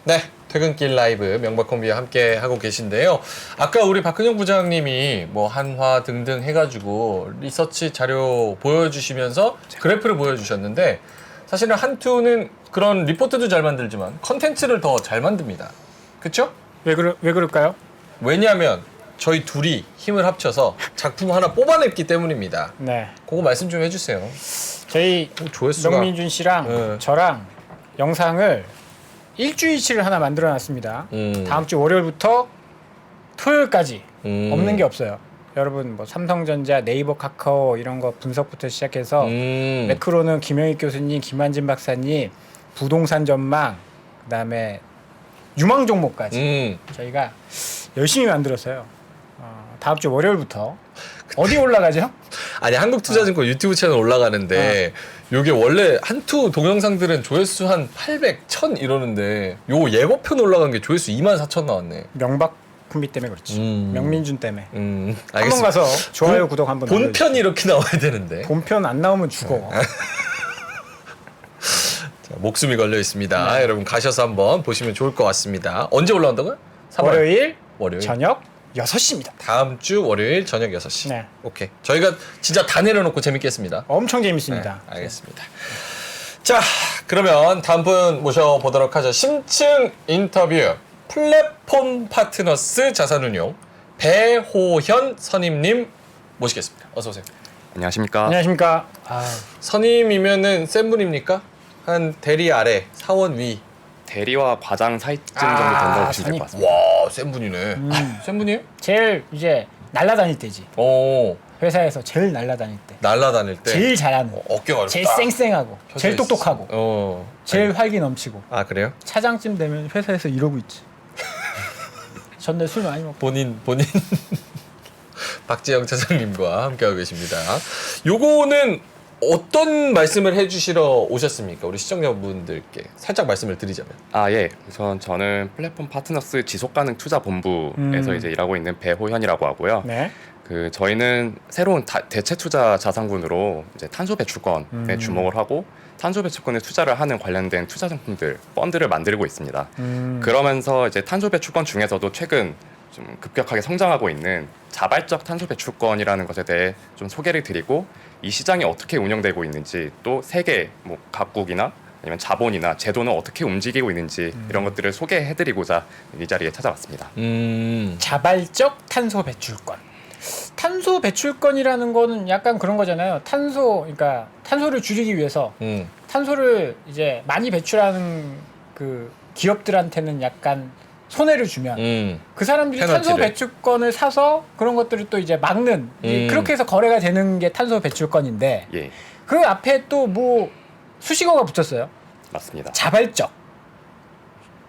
네, 퇴근길 라이브 명박콤비와 함께 하고 계신데요. 아까 우리 박근영 부장님이 뭐 한화 등등 해가지고 리서치 자료 보여주시면서 그래프를 보여주셨는데 사실은 한투는 그런 리포트도 잘 만들지만 컨텐츠를 더 잘 만듭니다. 그쵸? 왜 그럴까요? 왜냐하면 저희 둘이 힘을 합쳐서 작품 하나 뽑아냈기 때문입니다. 네. 그거 말씀 좀 해주세요. 저희 조회수가 명민준 씨랑 네. 저랑 영상을 일주일치를 하나 만들어놨습니다. 다음 주 월요일부터 토요일까지 없는 게 없어요. 여러분 뭐 삼성전자, 네이버, 카카오 이런 거 분석부터 시작해서 매크로는 김영익 교수님, 김한진 박사님, 부동산 전망, 그다음에 유망 종목까지 저희가 열심히 만들었어요. 다음 주 월요일부터 어디 올라가죠? 아니 한국투자증권 유튜브 채널 올라가는데 요게 원래 한투 동영상들은 조회수 한 800, 1000 이러는데 요 예고편 올라간 게 조회수 24,000 나왔네. 명박콤비 때문에 그렇지. 명민준 때문에. 알겠습니다. 한번 가서 좋아요, 구독 한번 눌러주세요. 본편이 이렇게 나와야 되는데. 본편 안 나오면 죽어. 자, 목숨이 걸려 있습니다. 여러분 가셔서 한번 보시면 좋을 것 같습니다. 언제 올라온다고요? 3월? 월요일 저녁 6시입니다. 다음 주 월요일 저녁 6시. 네. 오케이. 저희가 진짜 다 내려놓고 재밌게 했습니다. 엄청 재밌습니다. 네, 알겠습니다. 자, 그러면 다음 분 모셔보도록 하죠. 심층 인터뷰 플랫폼 파트너스 자산운용 배호현 선임님 모시겠습니다. 어서 오세요. 안녕하십니까. 안녕하십니까. 선임이면은 센 분입니까? 한 대리 아래, 사원 위. 대리와 과장 사이쯤 정도 된다고 보시면 될 것 같습니다. 와, 센 분이네. 센 분이에요? 제일 이제 날라다닐 때지. 오, 회사에서 제일 날라다닐 때. 날라다닐 때. 제일 잘하는. 어깨가 이렇게 제일 딱 쌩쌩하고. 펴져 제일 있어. 똑똑하고. 제일 활기 넘치고. 아, 그래요? 차장쯤 되면 회사에서 이러고 있지. 전날 술 많이 먹고. 본인 박지영 차장님과 함께하고 계십니다. 요거는 어떤 말씀을 해주시러 오셨습니까? 우리 시청자분들께 살짝 말씀을 드리자면. 예. 우선 저는 플랫폼 파트너스 지속가능 투자본부에서 이제 일하고 있는 배호현이라고 하고요. 네. 저희는 새로운 대체 투자 자산군으로 이제 탄소 배출권에 주목을 하고 탄소 배출권에 투자를 하는 관련된 투자 상품들, 펀드를 만들고 있습니다. 그러면서 이제 탄소 배출권 중에서도 최근 좀 급격하게 성장하고 있는 자발적 탄소 배출권이라는 것에 대해 좀 소개를 드리고 이 시장이 어떻게 운영되고 있는지 또 세계 뭐 각국이나 아니면 자본이나 제도는 어떻게 움직이고 있는지 이런 것들을 소개해드리고자 이 자리에 찾아왔습니다. 자발적 탄소 배출권. 탄소 배출권이라는 거는 약간 그런 거잖아요. 그러니까 탄소를 줄이기 위해서 탄소를 이제 많이 배출하는 그 기업들한테는 약간 손해를 주면 그 사람들이 페널티를. 탄소 배출권을 사서 그런 것들을 또 이제 막는 그렇게 해서 거래가 되는 게 탄소 배출권인데 예, 그 앞에 또 뭐 수식어가 붙었어요. 맞습니다. 자발적.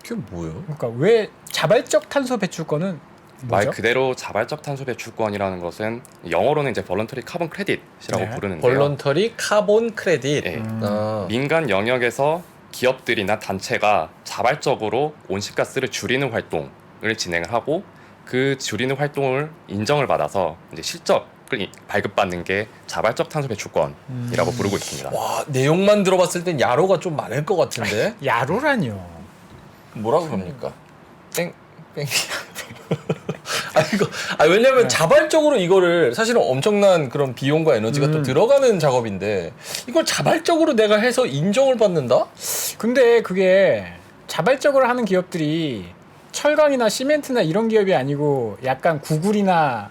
그게 뭐예요? 그러니까 왜 자발적 탄소 배출권은 말 뭐죠? 그대로 자발적 탄소 배출권이라는 것은 영어로는 이제 볼런터리 카본 크레딧이라고 네. 부르는데요. 볼런터리 카본 크레딧. 예. 아. 민간 영역에서 기업들이나 단체가 자발적으로 온실가스를 줄이는 활동을 진행을 하고 그 줄이는 활동을 인정을 받아서 이제 실적을 발급받는 게 자발적 탄소 배출권이라고 부르고 있습니다. 와, 내용만 들어봤을 땐 야로가 좀 많을 것 같은데. 야로라니요. 뭐라고 합니까? 땡. 왜냐면 자발적으로 이거를 사실은 엄청난 그런 비용과 에너지가 또 들어가는 작업인데 이걸 자발적으로 내가 해서 인정을 받는다? 근데 그게 자발적으로 하는 기업들이 철강이나 시멘트나 이런 기업이 아니고 약간 구글이나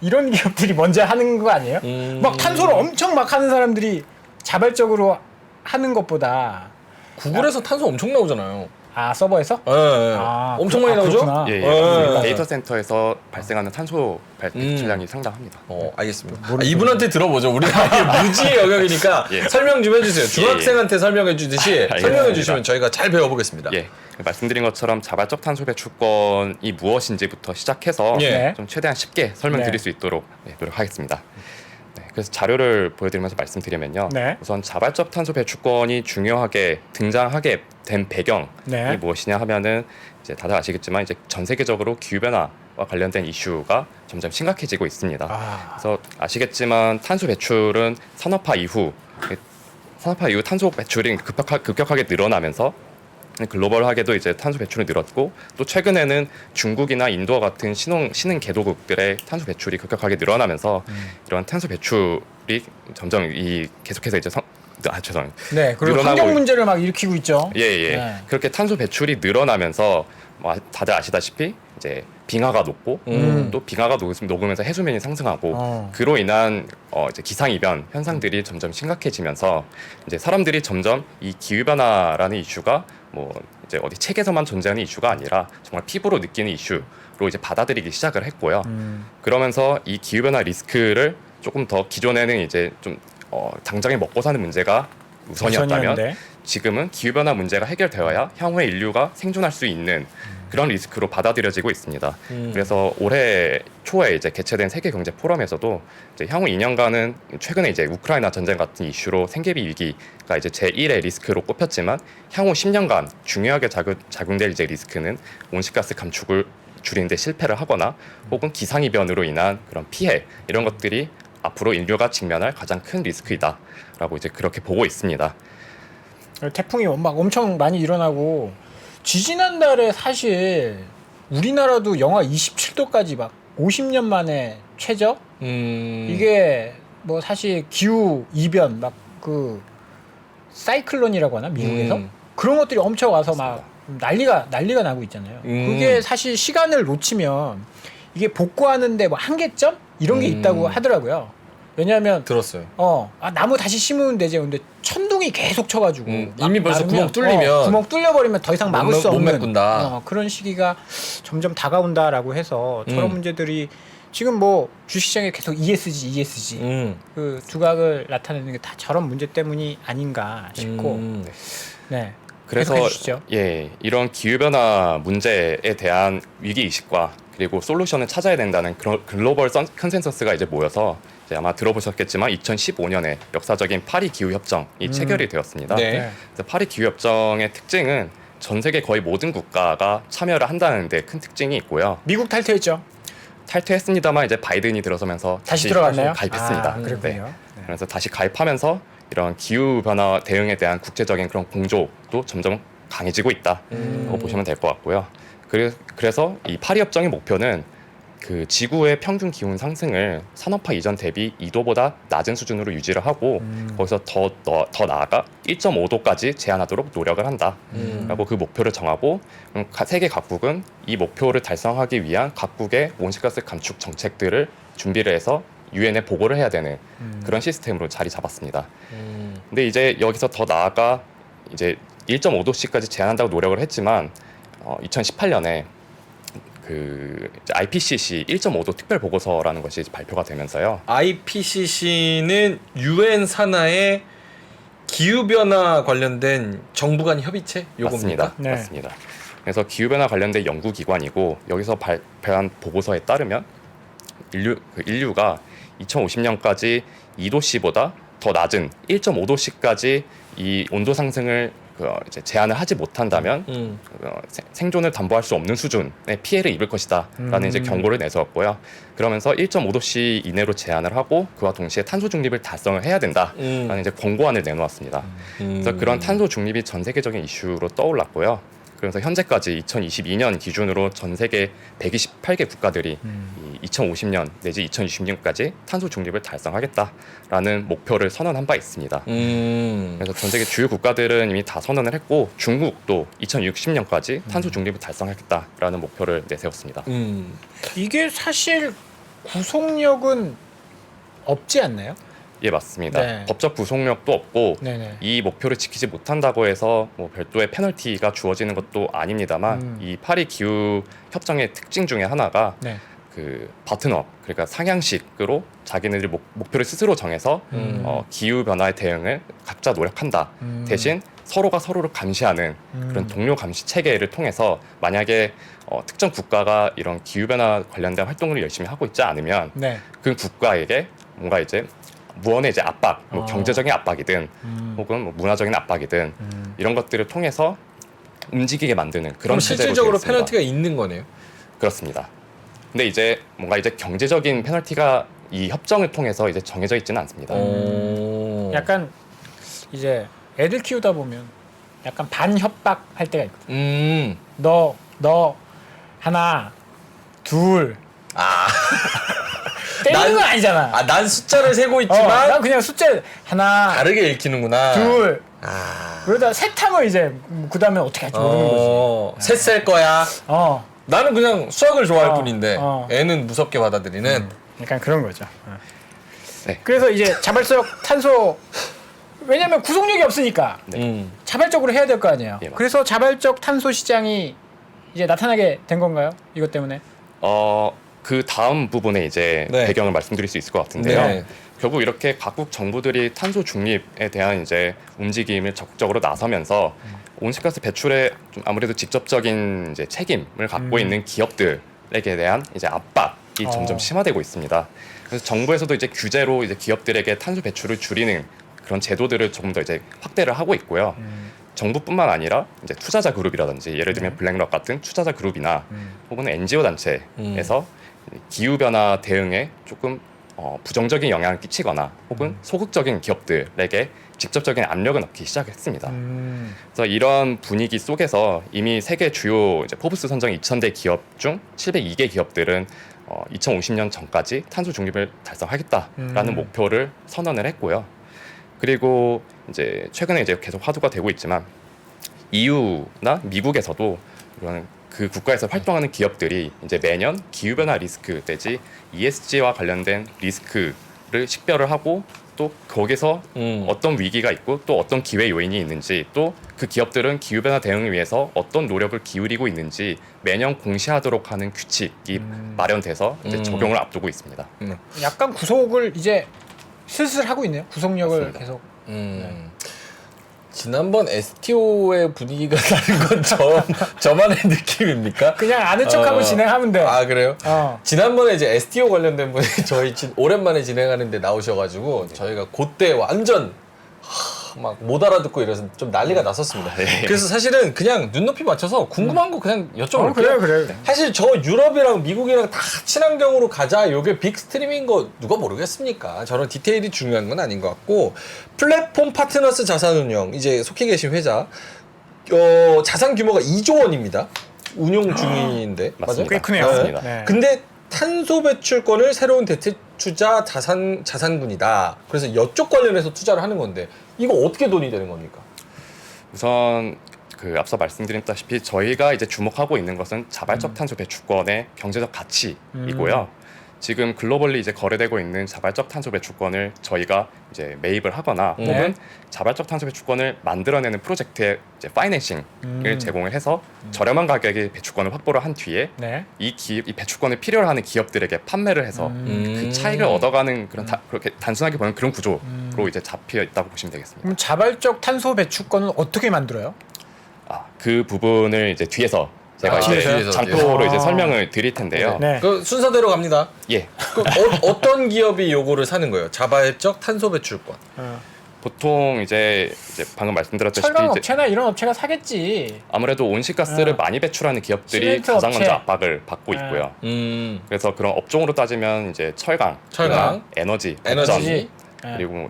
이런 기업들이 먼저 하는 거 아니에요? 막 탄소를 엄청 막 하는 사람들이 자발적으로 하는 것보다 구글에서 탄소 엄청 나오잖아요. 서버에서? 예, 예. 엄청 많이 나오죠? 그렇구나. 예, 예. 데이터 센터에서 발생하는 탄소 배출량이 상당합니다. 알겠습니다. 이분한테 들어보죠. 우리가 무지의 영역이니까 예. 설명 좀 해주세요. 중학생한테 설명해 주듯이 알겠습니다. 설명해 주시면 저희가 잘 배워보겠습니다. 예, 말씀드린 것처럼 자발적 탄소 배출권이 무엇인지부터 시작해서 예. 좀 최대한 쉽게 설명드릴 네. 수 있도록 노력하겠습니다. 네, 그래서 자료를 보여드리면서 말씀드리면요. 네. 우선 자발적 탄소 배출권이 중요하게 등장하게 된 배경이 네. 무엇이냐 하면은 이제 다들 아시겠지만 이제 전 세계적으로 기후 변화와 관련된 이슈가 점점 심각해지고 있습니다. 그래서 아시겠지만 탄소 배출은 산업화 이후 탄소 배출이 급격하게 늘어나면서 글로벌하게도 이제 탄소 배출이 늘었고 또 최근에는 중국이나 인도와 같은 신흥 개도국들의 탄소 배출이 급격하게 늘어나면서 이런 탄소 배출이 점점 계속해서 이제 죄송합니다. 네, 그리고 늘어나고 환경 문제를 막 일으키고 있죠. 예. 네. 그렇게 탄소 배출이 늘어나면서 다들 아시다시피 이제 빙하가 녹고 또 빙하가 녹으면서 해수면이 상승하고 그로 인한 이제 기상 이변 현상들이 점점 심각해지면서 이제 사람들이 점점 이 기후 변화라는 이슈가 뭐 이제 어디 책에서만 존재하는 이슈가 아니라 정말 피부로 느끼는 이슈로 이제 받아들이기 시작을 했고요. 그러면서 이 기후 변화 리스크를 조금 더 기존에는 이제 좀 당장에 먹고 사는 문제가 우선이었다면 지금은 기후 변화 문제가 해결되어야 향후에 인류가 생존할 수 있는 그런 리스크로 받아들여지고 있습니다. 그래서 올해 초에 이제 개최된 세계 경제 포럼에서도 이제 향후 2년간은 최근에 이제 우크라이나 전쟁 같은 이슈로 생계비 위기가 이제 제1의 리스크로 꼽혔지만 향후 10년간 중요하게 작용될 이제 리스크는 온실가스 감축을 줄이는데 실패를 하거나 혹은 기상이변으로 인한 그런 피해 이런 것들이 앞으로 인류가 직면할 가장 큰 리스크이다라고 이제 그렇게 보고 있습니다. 태풍이 막 엄청 많이 일어나고 지지난달에 사실 우리나라도 영하 27도까지 막 50년 만에 최저? 이게 뭐 사실 기후 이변 막 그 사이클론이라고 하나 미국에서 그런 것들이 엄청 와서 막 난리가 나고 있잖아요. 그게 사실 시간을 놓치면 이게 복구하는데 뭐 한계점 이런 게 있다고 하더라고요. 왜냐하면 들었어요. 나무 다시 심으면 되지. 근데 천둥이 계속 쳐가지고 이미 벌써 구멍 뚫리면 구멍 뚫려버리면 더 이상 막을 수 없는 못 메꾼다. 그런 시기가 점점 다가온다라고 해서 저런 문제들이 지금 뭐 주식시장에 계속 ESG 그 두각을 나타내는 게 다 저런 문제 때문이 아닌가 싶고 네. 그래서 계속해주시죠. 이런 기후 변화 문제에 대한 위기 의식과 그리고 솔루션을 찾아야 된다는 그런 글로벌 컨센서스가 이제 모여서 이제 아마 들어보셨겠지만 2015년에 역사적인 파리 기후 협정이 체결이 되었습니다. 네. 그래서 파리 기후 협정의 특징은 전 세계 거의 모든 국가가 참여를 한다는 데 큰 특징이 있고요. 미국 탈퇴했죠. 탈퇴했습니다만 이제 바이든이 들어서면서 다시 들어갔나요? 가입했습니다. 그렇군요. 네. 그래서 다시 가입하면서 이런 기후 변화 대응에 대한 국제적인 그런 공조도 점점 강해지고 있다고 보시면 될 것 같고요. 그래서 이 파리 협정의 목표는 그 지구의 평균 기온 상승을 산업화 이전 대비 2도보다 낮은 수준으로 유지를 하고 거기서 더 나아가 1.5도까지 제한하도록 노력을 한다라고 그 목표를 정하고 세계 각국은 이 목표를 달성하기 위한 각국의 온실가스 감축 정책들을 준비를 해서 유엔에 보고를 해야 되는 그런 시스템으로 자리 잡았습니다. 근데 이제 여기서 더 나아가 이제 1.5도씨까지 제한한다고 노력을 했지만 2018년에 그 IPCC 1.5도 특별 보고서라는 것이 발표가 되면서요. IPCC는 유엔 산하의 기후 변화 관련된 정부 간 협의체 요겁니까? 맞습니다. 네. 맞습니다. 그래서 기후 변화 관련된 연구 기관이고 여기서 발표한 보고서에 따르면 인류가 2050년까지 2도씨보다 더 낮은 1.5도씨까지 이 온도 상승을 이제 제한을 하지 못한다면 생존을 담보할 수 없는 수준의 피해를 입을 것이다라는 이제 경고를 내세웠고요. 그러면서 1.5도씨 이내로 제한을 하고 그와 동시에 탄소 중립을 달성을 해야 된다라는 이제 권고안을 내놓았습니다. 그래서 그런 탄소 중립이 전 세계적인 이슈로 떠올랐고요. 그래서 현재까지 2022년 기준으로 전 세계 128개 국가들이 2050년 내지 2060년까지 탄소 중립을 달성하겠다라는 목표를 선언한 바 있습니다. 그래서 전 세계 주요 국가들은 이미 다 선언을 했고 중국도 2060년까지 탄소 중립을 달성하겠다라는 목표를 내세웠습니다. 이게 사실 구속력은 없지 않나요? 예, 맞습니다. 네. 법적 구속력도 없고 네네. 이 목표를 지키지 못한다고 해서 뭐 별도의 페널티가 주어지는 것도 아닙니다만 이 파리 기후 협정의 특징 중에 하나가 네. 그 버튼업, 그러니까 상향식으로 자기네들이 목표를 스스로 정해서 기후 변화에 대응을 각자 노력한다. 대신 서로가 서로를 감시하는 그런 동료 감시 체계를 통해서 만약에 특정 국가가 이런 기후 변화 관련된 활동을 열심히 하고 있지 않으면 네. 그 국가에게 뭔가 이제 무언의 이제 압박, 뭐 경제적인 압박이든 혹은 뭐 문화적인 압박이든 이런 것들을 통해서 움직이게 만드는 그런 그럼 체제로 실질적으로 되어 있습니다. 페널티가 있는 거네요. 그렇습니다. 근데 이제 뭔가 이제 경제적인 페널티가 이 협정을 통해서 이제 정해져 있지는 않습니다. 약간 이제 애들 키우다 보면 약간 반협박 할 때가 있거든. 음. 너 하나, 둘. 아. 때리는 난- 건 아니잖아. 아, 난 숫자를 세고 있지만 난 그냥 숫자 하나, 다르게 읽히는구나. 둘. 아. 그러다 셋 하면 이제 그 다음에 어떻게 할지 모르는 거지. 셋셀 거야. 나는 그냥 수학을 좋아할 어, 뿐인데 어. 애는 무섭게 받아들이는. 약간 그런 거죠. 네. 그래서 이제 자발적 탄소 왜냐면 구속력이 없으니까 음. 자발적으로 해야 될 거 아니에요. 예, 맞습니다. 그래서 자발적 탄소 시장이 이제 나타나게 된 건가요? 이것 때문에? 그 다음 부분에 이제 네. 배경을 말씀드릴 수 있을 것 같은데요. 네. 결국 이렇게 각국 정부들이 탄소 중립에 대한 이제 움직임을 적극적으로 나서면서 온실가스 배출에 좀 아무래도 직접적인 이제 책임을 갖고 있는 기업들에게 대한 이제 압박이 점점 심화되고 있습니다. 그래서 정부에서도 이제 규제로 이제 기업들에게 탄소 배출을 줄이는 그런 제도들을 조금 더 이제 확대를 하고 있고요. 정부뿐만 아니라 이제 투자자 그룹이라든지 예를 들면 블랙록 같은 투자자 그룹이나 혹은 NGO 단체에서 기후 변화 대응에 조금 부정적인 영향을 끼치거나 혹은 소극적인 기업들에게 직접적인 압력을 넣기 시작했습니다. 그래서 이런 분위기 속에서 이미 세계 주요 이제 포브스 선정 2,000대 기업 중 702개 기업들은 2050년 전까지 탄소 중립을 달성하겠다라는 목표를 선언을 했고요. 그리고 이제 최근에 이제 계속 화두가 되고 있지만 EU나 미국에서도 이런 그 국가에서 활동하는 기업들이 이제 매년 기후 변화 리스크 내지 ESG와 관련된 리스크를 식별을 하고 또 거기서 어떤 위기가 있고 또 어떤 기회 요인이 있는지 또 그 기업들은 기후 변화 대응을 위해서 어떤 노력을 기울이고 있는지 매년 공시하도록 하는 규칙이 마련돼서 이제 적용을 앞두고 있습니다. 약간 구속을 이제 슬슬 하고 있네요. 구속력을 맞습니다. 계속. 지난번 STO의 분위기가 다른 건 저만의 느낌입니까? 그냥 아는 척하고 진행하면 돼. 아 그래요? 지난번에 이제 STO 관련된 분이 저희 오랜만에 진행하는데 나오셔가지고 저희가 그때 완전 막 못 알아듣고 이래서 좀 난리가 났었습니다. 네. 그래서 사실은 그냥 눈높이 맞춰서 궁금한 거 그냥 여쭤볼게요. 그래요. 사실 저 유럽이랑 미국이랑 다 친환경으로 가자 요게 빅스트림인 거 누가 모르겠습니까? 저런 디테일이 중요한 건 아닌 것 같고 플랫폼 파트너스 자산운용 이제 속해 계신 회사 자산 규모가 2조 원입니다. 운용 중인데 맞습니다. 꽤 크네요. 맞습니다. 네. 근데 탄소 배출권을 새로운 대체투자 자산군이다. 그래서 이쪽 관련해서 투자를 하는 건데 이거 어떻게 돈이 되는 겁니까? 우선 그 앞서 말씀드렸다시피 저희가 이제 주목하고 있는 것은 자발적 탄소 배출권의 경제적 가치이고요. 지금 글로벌리 이제 거래되고 있는 자발적 탄소 배출권을 저희가 이제 매입을 하거나 혹은 자발적 탄소 배출권을 만들어내는 프로젝트에 이제 파이낸싱을 제공을 해서 저렴한 가격의 배출권을 확보를 한 뒤에 네. 이 배출권을 필요로 하는 기업들에게 판매를 해서 그 차익을 얻어가는 그런 그렇게 단순하게 보면 그런 구조로 이제 잡혀 있다고 보시면 되겠습니다. 그럼 자발적 탄소 배출권은 어떻게 만들어요? 그 부분을 이제 뒤에서 제가 이제 뒤에서요? 장표로 이제 아. 설명을 드릴 텐데요. 네. 그 순서대로 갑니다. 예. 그 어떤 기업이 요거를 사는 거예요? 자발적 탄소 배출권. 보통 이제 방금 말씀드렸다시피 철강 이제 업체나 이런 업체가 사겠지. 아무래도 온실가스를 많이 배출하는 기업들이 시멘트 가장 업체. 먼저 압박을 받고 있고요. 그래서 그런 업종으로 따지면 이제 철강, 에너지, 에너지. 발전, 그리고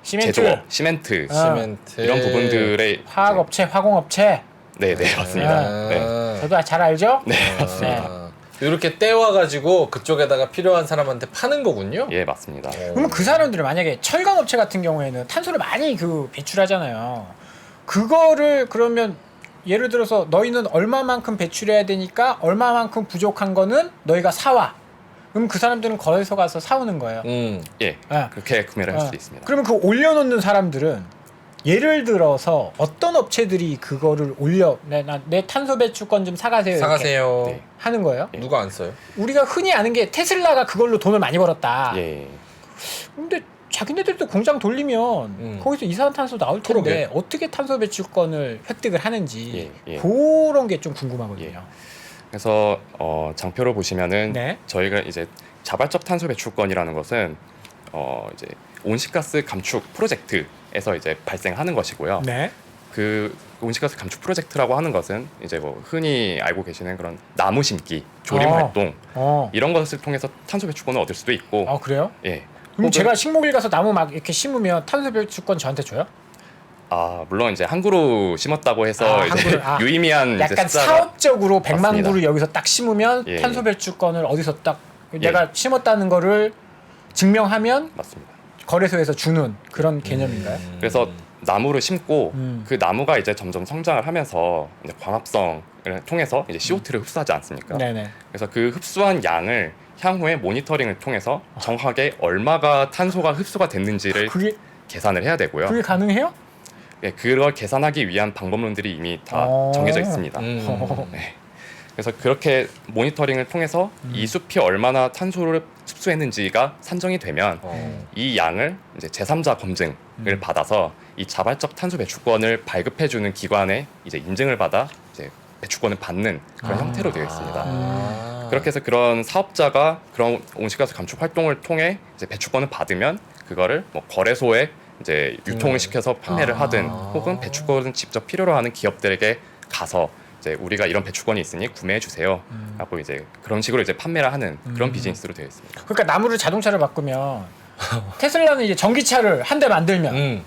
시멘트, 제조업, 시멘트 시멘트 이런 부분들의 화학 업체, 화공 업체. 네, 맞습니다. 네. 저도 잘 알죠? 네, 맞습니다. 이렇게 떼와가지고 그쪽에다가 필요한 사람한테 파는 거군요. 예, 맞습니다. 그러면 그 사람들이 만약에 철강 업체 같은 경우에는 탄소를 많이 배출하잖아요. 그거를 그러면 예를 들어서 너희는 얼마만큼 배출해야 되니까 얼마만큼 부족한 거는 너희가 사와. 그럼 그 사람들은 거기서 가서 사오는 거예요. 예, 네. 그렇게 구매를 할 수도 있습니다. 그러면 그 올려놓는 사람들은 예를 들어서 어떤 업체들이 그거를 내 탄소 배출권 좀 사가세요. 이렇게 사가세요. 네. 하는 거예요. 누가 안 써요? 우리가 흔히 아는 게 테슬라가 그걸로 돈을 많이 벌었다. 예. 근데 자기네들도 공장 돌리면 거기서 이산화탄소 나올 텐데 어떻게 탄소 배출권을 획득을 하는지 예. 그런 게 좀 궁금하거든요. 그래서 장표로 보시면은 네. 저희가 이제 자발적 탄소 배출권이라는 것은 이제 온실가스 감축 프로젝트에서 이제 발생하는 것이고요. 네. 그 온실가스 감축 프로젝트라고 하는 것은 이제 뭐 흔히 알고 계시는 그런 나무 심기, 조림 활동 이런 것을 통해서 탄소 배출권을 얻을 수도 있고. 그래요? 예. 그럼 제가 식목일 가서 나무 막 이렇게 심으면 탄소 배출권 저한테 줘요? 물론 이제 한 그루 심었다고 해서 한 이제 그루, 유의미한 이제 약간 숫자가 사업적으로 100만 맞습니다. 그루 여기서 딱 심으면 예, 탄소 예. 배출권을 어디서 딱 내가 심었다는 거를 증명하면 맞습니다. 거래소에서 주는 그런 개념인가요? 그래서 나무를 심고 음. 그 나무가 이제 점점 성장을 하면서 이제 광합성을 통해서 이제 CO2를 흡수하지 않습니까? 네네. 그래서 그 흡수한 양을 향후에 모니터링을 통해서 정확하게 얼마가 탄소가 흡수가 됐는지를 그게 계산을 해야 되고요. 그게 가능해요? 예, 그걸 계산하기 위한 방법론들이 이미 다 정해져 있습니다. 네. 그래서 그렇게 모니터링을 통해서 이 숲이 얼마나 탄소를 흡수했는지가 산정이 되면 이 양을 이제 제3자 검증을 받아서 이 자발적 탄소 배출권을 발급해주는 기관에 이제 인증을 받아 이제 배출권을 받는 그런 형태로 되어 있습니다. 그렇게 해서 그런 사업자가 그런 온실가스 감축 활동을 통해 이제 배출권을 받으면 그거를 뭐 거래소에 이제 유통을 시켜서 판매를 하든 혹은 배출권을 직접 필요로 하는 기업들에게 가서 이제 우리가 이런 배출권이 있으니 구매해 주세요. 라고 이제 그런 식으로 이제 판매를 하는 그런 비즈니스로 되어 있습니다. 그러니까 나무를 자동차를 바꾸면 테슬라는 이제 전기차를 한 대 만들면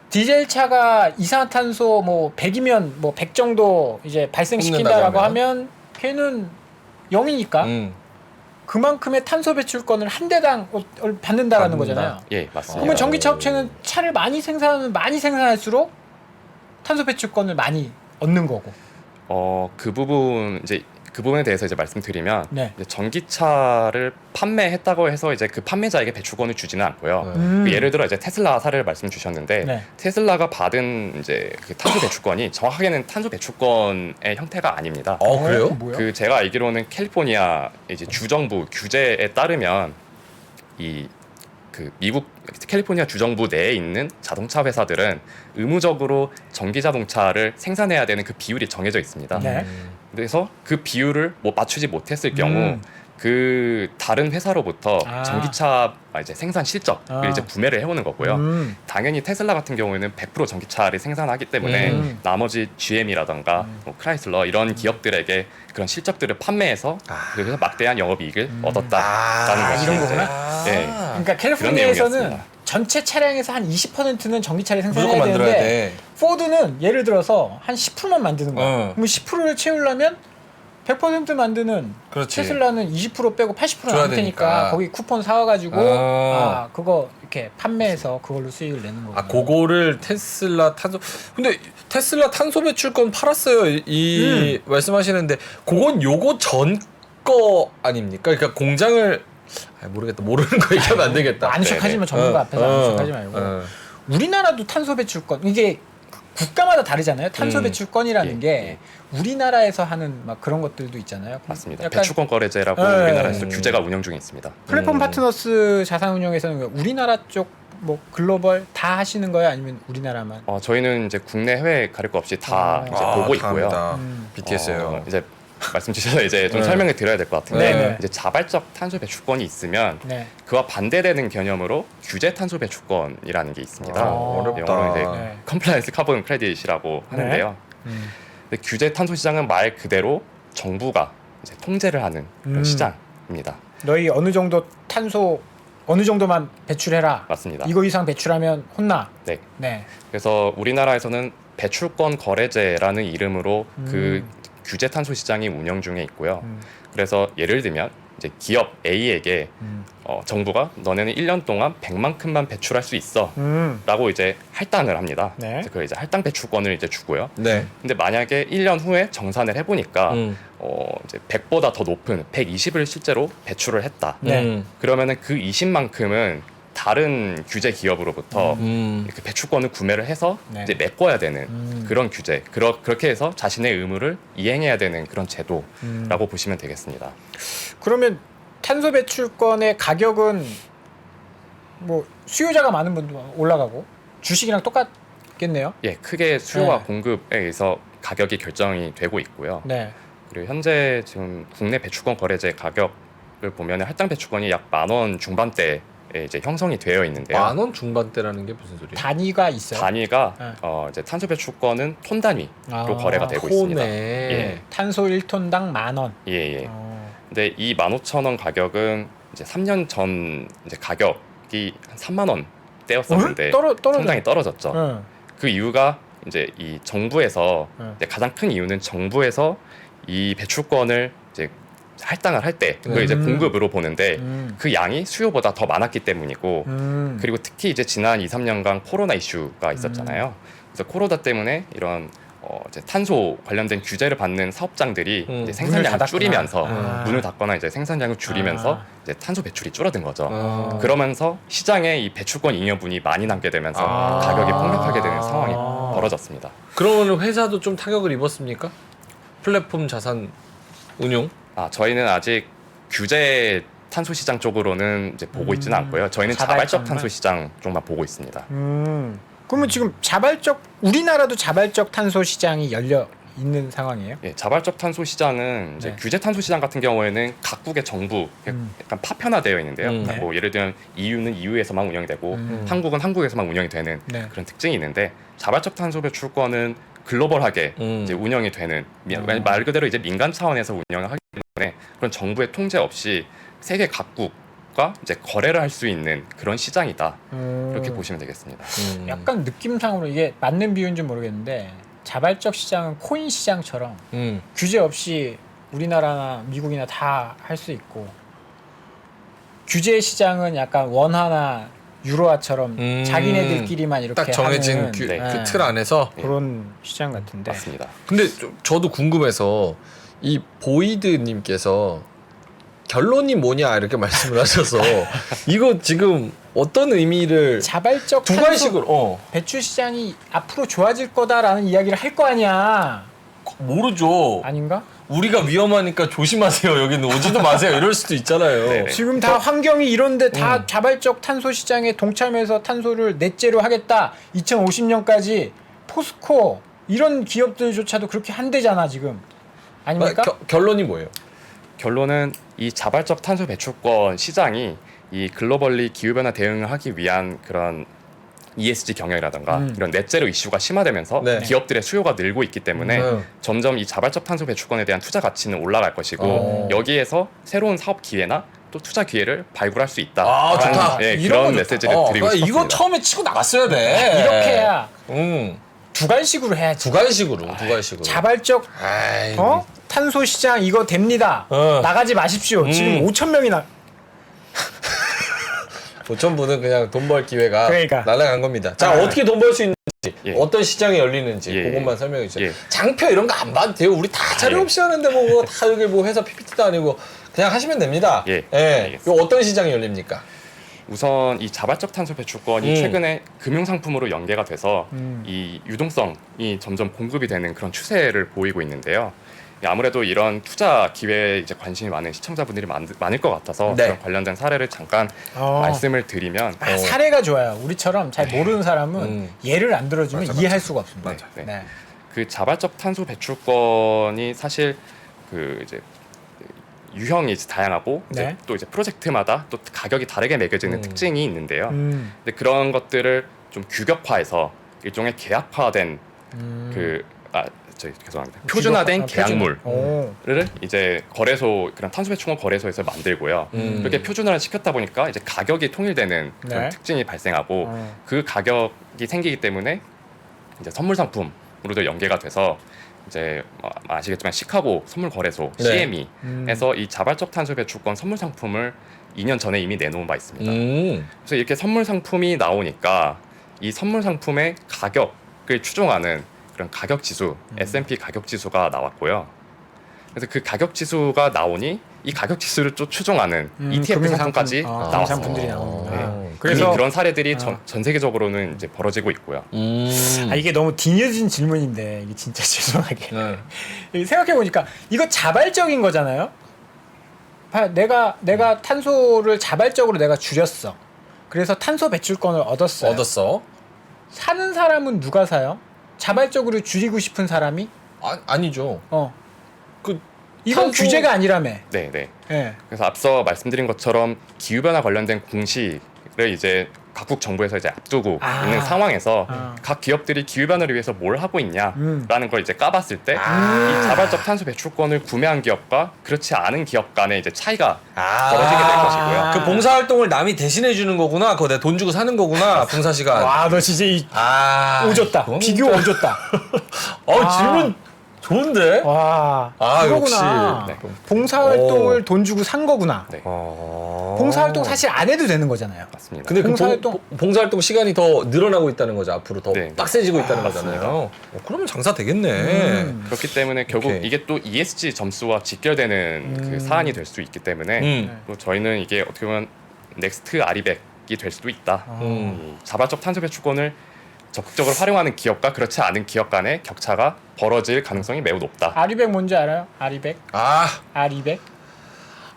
디젤 차가 이산화탄소 뭐 100이면 뭐 100 정도 이제 발생시킨다라고 하면 걔는 0이니까 그만큼의 탄소 배출권을 한 대당 받는다라는 거잖아요. 예, 맞습니다. 그러면 전기차 업체는 차를 많이 생산할수록 탄소 배출권을 많이 얻는 거고. 그 부분 이제 그 부분에 대해서 이제 말씀드리면 네. 이제 전기차를 판매했다고 해서 이제 그 판매자에게 배출권을 주지는 않고요. 그 예를 들어 이제 테슬라 사례를 말씀 주셨는데 네. 테슬라가 받은 이제 그 탄소 배출권이 정확하게는 탄소 배출권의 형태가 아닙니다. 그래요? 뭐야? 그 제가 알기로는 캘리포니아 이제 주정부 규제에 따르면 이 그 미국 캘리포니아 주정부 내에 있는 자동차 회사들은 의무적으로 전기 자동차를 생산해야 되는 그 비율이 정해져 있습니다. 네. 그래서 그 비율을 뭐 맞추지 못했을 경우 그 다른 회사로부터 전기차 이제 생산 실적을 이제 구매를 해오는 거고요. 당연히 테슬라 같은 경우에는 100% 전기차를 생산하기 때문에 나머지 GM이라던가 뭐 크라이슬러 이런 기업들에게 그런 실적들을 판매해서 그래서 막대한 영업이익을 얻었다라는 것이 이런 이제, 거구나. 예, 그러니까 캘리포니아에서는 내용이었습니다. 전체 차량에서 한 20%는 전기차를 무조건 생산해야 만들어야 되는데 돼. 포드는 예를 들어서 한 10%만 만드는 거야. 어. 그럼 10%를 채우려면 100% 만드는 그렇지. 테슬라는 20% 빼고 80% 줘야 남을 테니까 되니까. 거기 쿠폰 사와가지고 그거 이렇게 판매해서 그걸로 수익을 내는 거고. 그거를 테슬라 탄소. 근데 테슬라 탄소 배출권 팔았어요. 이 말씀하시는데 그건 요거 전 거 아닙니까? 그러니까 공장을 모르겠다. 모르는 거 얘기하면 안 되겠다. 아는 척하지 마. 전문가 앞에서 아는 척하지 말고. 우리나라도 탄소 배출권 이게 국가마다 다르잖아요. 탄소 배출권이라는 예, 게 예. 우리나라에서 하는 막 그런 것들도 있잖아요. 맞습니다. 약간 배출권 거래제라고 예, 우리나라에서 규제가 운영 중에 있습니다. 플랫폼 파트너스 자산운용에서는 우리나라 쪽 뭐 글로벌 다 하시는 거예요? 아니면 우리나라만? 저희는 이제 국내 해외 가릴 거 없이 다 이제 보고 있고요. BTS예요. 이제 말씀 주셔서 이제 좀 설명을 드려야 될 것 같은데 네. 이제 자발적 탄소 배출권이 있으면 네. 그와 반대되는 개념으로 규제 탄소 배출권이라는 게 있습니다. 어렵다. 영어로 이제 네. 컴플라이언스 카본 크레딧이라고 하는데요. 근데 규제 탄소 시장은 말 그대로 정부가 이제 통제를 하는 그런 시장입니다. 너희 어느 정도 탄소 어느 정도만 배출해라. 맞습니다. 이거 이상 배출하면 혼나. 네. 네. 그래서 우리나라에서는 배출권 거래제라는 이름으로 그 규제 탄소 시장이 운영 중에 있고요. 그래서 예를 들면 이제 기업 A에게 정부가 너네는 1년 동안 100만큼만 배출할 수 있어 라고 이제 할당을 합니다. 네. 그래서 그 이제 할당 배출권을 이제 주고요. 네. 근데 만약에 1년 후에 정산을 해보니까 이제 100보다 더 높은 120을 실제로 배출을 했다. 네. 그러면은 그 20만큼은 다른 규제 기업으로부터 그 배출권을 구매를 해서 네. 이제 메꿔야 되는 그런 규제, 그렇게 해서 자신의 의무를 이행해야 되는 그런 제도라고 보시면 되겠습니다. 그러면 탄소 배출권의 가격은 뭐 수요자가 많은 분도 올라가고 주식이랑 똑같겠네요. 예, 크게 수요와 네. 공급에 의해서 가격이 결정이 되고 있고요. 네. 그리고 현재 지금 국내 배출권 거래제 가격을 보면 할당 배출권이 약 10,000원 중반대에 이제 형성이 되어 있는데요. 10,000원 중반대라는 게 무슨 소리예요? 단위가 있어요. 단위가 네. 이제 탄소 배출권은 톤 단위로 거래가 되고 톤에. 있습니다. 예. 탄소 1톤당 10,000원. 예, 예. 근데 이 15,000원 가격은 이제 3년 전 이제 가격이 한 3만 원 대였었는데 떨어져. 상당히 떨어졌죠. 응. 그 이유가 이제 이 정부에서 이제 가장 큰 이유는 정부에서 이 배출권을 이제 할당을 할 때 그걸 이제 공급으로 보는데 그 양이 수요보다 더 많았기 때문이고 그리고 특히 이제 지난 2, 3년간 코로나 이슈가 있었잖아요. 그래서 코로나 때문에 이런 이제 탄소 관련된 규제를 받는 사업장들이 이제 문을 생산량을 닫았구나. 줄이면서 아. 문을 닫거나 이제 생산량을 줄이면서 이제 탄소 배출이 줄어든 거죠. 아. 그러면서 시장에 이 배출권 잉여분이 많이 남게 되면서 아. 가격이 폭락하게 되는 상황이 아. 벌어졌습니다. 그러면 회사도 좀 타격을 입었습니까? 플랫폼 자산 운용? 저희는 아직 규제 탄소 시장 쪽으로는 이제 보고 있지는 않고요. 저희는 자발적 자발적만? 탄소 시장 쪽만 보고 있습니다. 그러면 지금 자발적 우리나라도 자발적 탄소 시장이 열려 있는 상황이에요? 예, 자발적 탄소 시장은 이제 네. 규제 탄소 시장 같은 경우에는 각국의 정부 약간 파편화되어 있는데요. 네. 뭐 예를 들면 EU는 EU에서만 운영이 되고 한국은 한국에서만 운영이 되는 네. 그런 특징이 있는데 자발적 탄소 배출권은 글로벌하게 이제 운영이 되는 말 그대로 이제 민간 차원에서 운영을 하기 때문에 그런 정부의 통제 없이 세계 각국과 이제 거래를 할 수 있는 그런 시장이다. 이렇게 보시면 되겠습니다. 약간 느낌상으로 이게 맞는 비유인지 모르겠는데 자발적 시장은 코인 시장처럼 규제 없이 우리나라나 미국이나 다 할 수 있고 규제 시장은 약간 원화나 유로화처럼 자기네들끼리만 이렇게 딱 정해진 하는, 네. 그 틀 안에서. 그런 시장 같은데. 맞습니다. 근데 저도 궁금해서 이 보이드님께서 결론이 뭐냐 이렇게 말씀을 하셔서 이거 지금 어떤 의미를 자발적 두 탄소 가지식으로 배출 시장이 앞으로 좋아질 거다라는 이야기를 할 거 아니야. 모르죠. 아닌가? 우리가 위험하니까 조심하세요. 여기는 오지도 마세요. 이럴 수도 있잖아요. 네네. 지금 다 환경이 이런데 다 자발적 탄소 시장에 동참해서 탄소를 넷제로 하겠다. 2050년까지 포스코 이런 기업들조차도 그렇게 한대잖아 지금. 아닙니까? 결론이 뭐예요? 결론은 이 자발적 탄소 배출권 시장이 이 글로벌리 기후변화 대응을 하기 위한 그런 ESG 경영이라든가 이런 넷제로 이슈가 심화되면서 네. 기업들의 수요가 늘고 있기 때문에 점점 이 자발적 탄소 배출권에 대한 투자 가치는 올라갈 것이고 여기에서 새로운 사업 기회나 또 투자 기회를 발굴할 수 있다. 아, 좋다. 예, 이런 그런 거 메시지를 좋다. 드리고 싶습니다. 이거 처음에 치고 나갔어야 돼. 이렇게 해야 음. 두갈식으로 해야지. 두갈식으로. 자발적 아이, 탄소 시장 이거 됩니다. 나가지 마십시오. 지금 5천 명이나 5천 분은 그냥 돈 벌 기회가 그러니까. 날아간 겁니다. 자, 어떻게 돈 벌 수 있는지, 예. 어떤 시장이 열리는지 예. 그것만 설명해 주세요. 예. 장표 이런 거 안 봐도 돼요. 우리 다 자료 예. 없이 하는데 뭐 다 여기 뭐 회사 PPT도 아니고 그냥 하시면 됩니다. 예. 예. 요 어떤 시장이 열립니까? 우선 이 자발적 탄소 배출권이 최근에 금융 상품으로 연계가 돼서 이 유동성이 점점 공급이 되는 그런 추세를 보이고 있는데요. 아무래도 이런 투자 기회에 이제 관심이 많은 시청자분들이 많을 것 같아서 네. 그런 관련된 사례를 잠깐 말씀을 드리면 사례가 좋아요. 우리처럼 잘 모르는 사람은 예를 안 들어주면 이해할 수가 없습니다. 맞아. 네. 네. 그 자발적 탄소 배출권이 사실 그 이제 유형이 이제 다양하고 네. 이제 또 이제 프로젝트마다 또 가격이 다르게 매겨지는 특징이 있는데요. 근데 그런 것들을 좀 규격화해서 일종의 계약화된 죄송합니다. 표준화된 계약물을 이제 거래소 그런 탄소 배출권 거래소에서 만들고요. 이렇게 표준화를 시켰다 보니까 이제 가격이 통일되는 그런 네. 특징이 발생하고 그 가격이 생기기 때문에 이제 선물 상품으로도 연계가 돼서 이제 아시겠지만 시카고 선물 거래소 네. CME에서 이 자발적 탄소 배출권 선물 상품을 2년 전에 이미 내놓은 바 있습니다. 그래서 이렇게 선물 상품이 나오니까 이 선물 상품의 가격을 추종하는 그런 가격 지수, S&P 가격 지수가 나왔고요. 그래서 그 가격 지수가 나오니 이 가격 지수를 또 추종하는 ETF 상품까지 나왔습니다. 상품들이 나오는구나. 네. 그래서 그런 사례들이 전 세계적으로는 이제 벌어지고 있고요. 이게 너무 뒤늦은 질문인데 이게 진짜 죄송하게 네. 생각해 보니까 이거 자발적인 거잖아요. 내가 탄소를 자발적으로 내가 줄였어. 그래서 탄소 배출권을 얻었어요. 얻었어. 사는 사람은 누가 사요? 자발적으로 줄이고 싶은 사람이? 아니죠. 그 이건 탄소- 규제가 아니라며. 네, 네. 예. 그래서 앞서 말씀드린 것처럼 기후 변화 관련된 공시를 이제 각국 정부에서 이제 앞두고 있는 상황에서 각 기업들이 기후 변화를 위해서 뭘 하고 있냐라는 걸 이제 까봤을 때 이 자발적 탄소 배출권을 구매한 기업과 그렇지 않은 기업 간의 이제 차이가 벌어지게 될 것이고요. 그 봉사활동을 남이 대신해 주는 거구나. 그거 내가 돈 주고 사는 거구나. 봉사 시간. 와, 너 진짜 오졌다. 그건 비교 오졌다. 질문 좋은데? 와, 그거구나. 역시. 네. 봉사활동을 돈 주고 산 거구나. 네. 봉사활동 사실 안 해도 되는 거잖아요. 맞습니다. 근데 봉사활동- 그 봉사활동 시간이 더 늘어나고 있다는 거죠. 앞으로 더 네. 빡세지고 있다는 맞습니다. 거잖아요. 그러면 장사 되겠네. 그렇기 때문에 결국 오케이. 이게 또 ESG 점수와 직결되는 그 사안이 될 수 있기 때문에 또 저희는 이게 어떻게 보면 넥스트 아리백이 될 수도 있다. 이 자발적 탄소 배출권을 적극적으로 활용하는 기업과 그렇지 않은 기업 간의 격차가 벌어질 가능성이 매우 높다. 아리백 뭔지 알아요? 아리백? 아리백?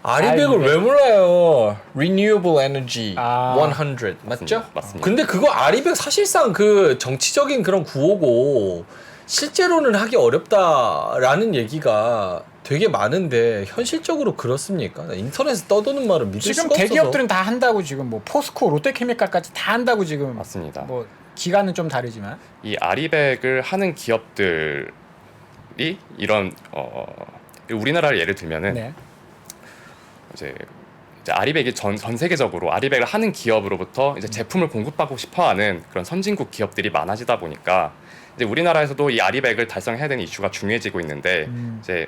아리백을 왜 몰라요? Renewable Energy 100 맞죠? 맞습니다. 근데 그거 아리백 사실상 그 정치적인 그런 구호고 실제로는 하기 어렵다라는 얘기가 되게 많은데 현실적으로 그렇습니까? 나 인터넷에 떠도는 말을 믿을 지금 수가 없어서. 대기업들은 다 한다고 지금 뭐 포스코, 롯데케미칼까지 다 한다고 지금. 맞습니다. 뭐 기간은 좀 다르지만. 이 아리백을 하는 기업들이 이런 우리나라를 예를 들면은 네. 이제 아리백이 전 세계적으로 아리백을 하는 기업으로부터 이제 제품을 공급하고 싶어하는 그런 선진국 기업들이 많아지다 보니까 이제 우리나라에서도 이 아리백을 달성해야 되는 이슈가 중요해지고 있는데 이제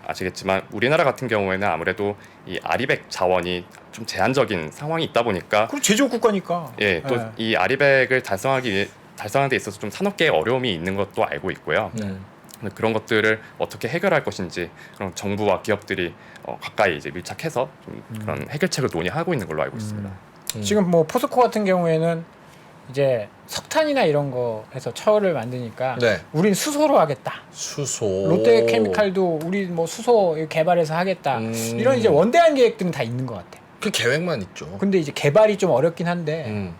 아시겠지만 우리나라 같은 경우에는 아무래도 이 아리백 자원이 좀 제한적인 상황이 있다 보니까 그리고 제조업 국가니까. 예, 또 이 아리백을 달성하는 데 있어서 좀 산업계의 어려움이 있는 것도 알고 있고요. 그런 것들을 어떻게 해결할 것인지 그런 정부와 기업들이 가까이 이제 밀착해서 좀 그런 해결책을 논의하고 있는 걸로 알고 있습니다. 지금 뭐 포스코 같은 경우에는 이제 석탄이나 이런 거 해서 철을 만드니까 네. 우린 수소로 하겠다. 수소. 롯데케미칼도 우리 뭐 수소 개발해서 하겠다. 이런 이제 원대한 계획들은 다 있는 것 같아. 그 계획만 있죠. 근데 이제 개발이 좀 어렵긴 한데.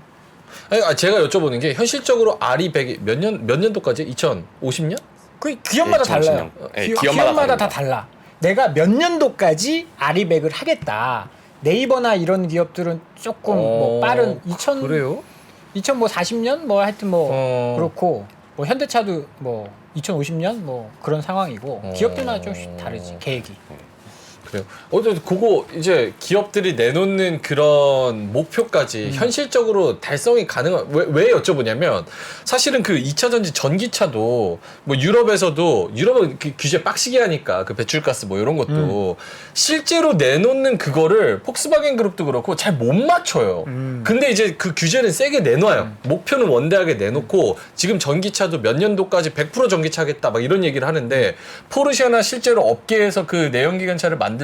제가 여쭤보는 게 현실적으로 아리백이 몇 년도까지? 2050년? 그 기업마다 예, 달라요. 예, 기업마다 다 다릅니다. 달라. 내가 몇 년도까지 아리백을 하겠다. 네이버나 이런 기업들은 조금 뭐 빠른 2000 그래요? 2040년 뭐 하여튼 뭐 그렇고 뭐 현대차도 뭐 2050년 뭐 그런 상황이고 기업들마다 좀씩 다르지 계획이. 그래요. 그거 이제 기업들이 내놓는 그런 목표까지 현실적으로 달성이 가능한 왜 여쭤보냐면 사실은 그 2차 전지 전기차도 뭐 유럽은 그 규제 빡시게 하니까 그 배출가스 뭐 이런 것도 실제로 내놓는 그거를 폭스바겐 그룹도 그렇고 잘 못 맞춰요. 근데 이제 그 규제는 세게 내놔요. 목표는 원대하게 내놓고 지금 전기차도 몇 년도까지 100% 전기차 하겠다 막 이런 얘기를 하는데 포르쉐나 실제로 업계에서 그 내연기관차를 만들던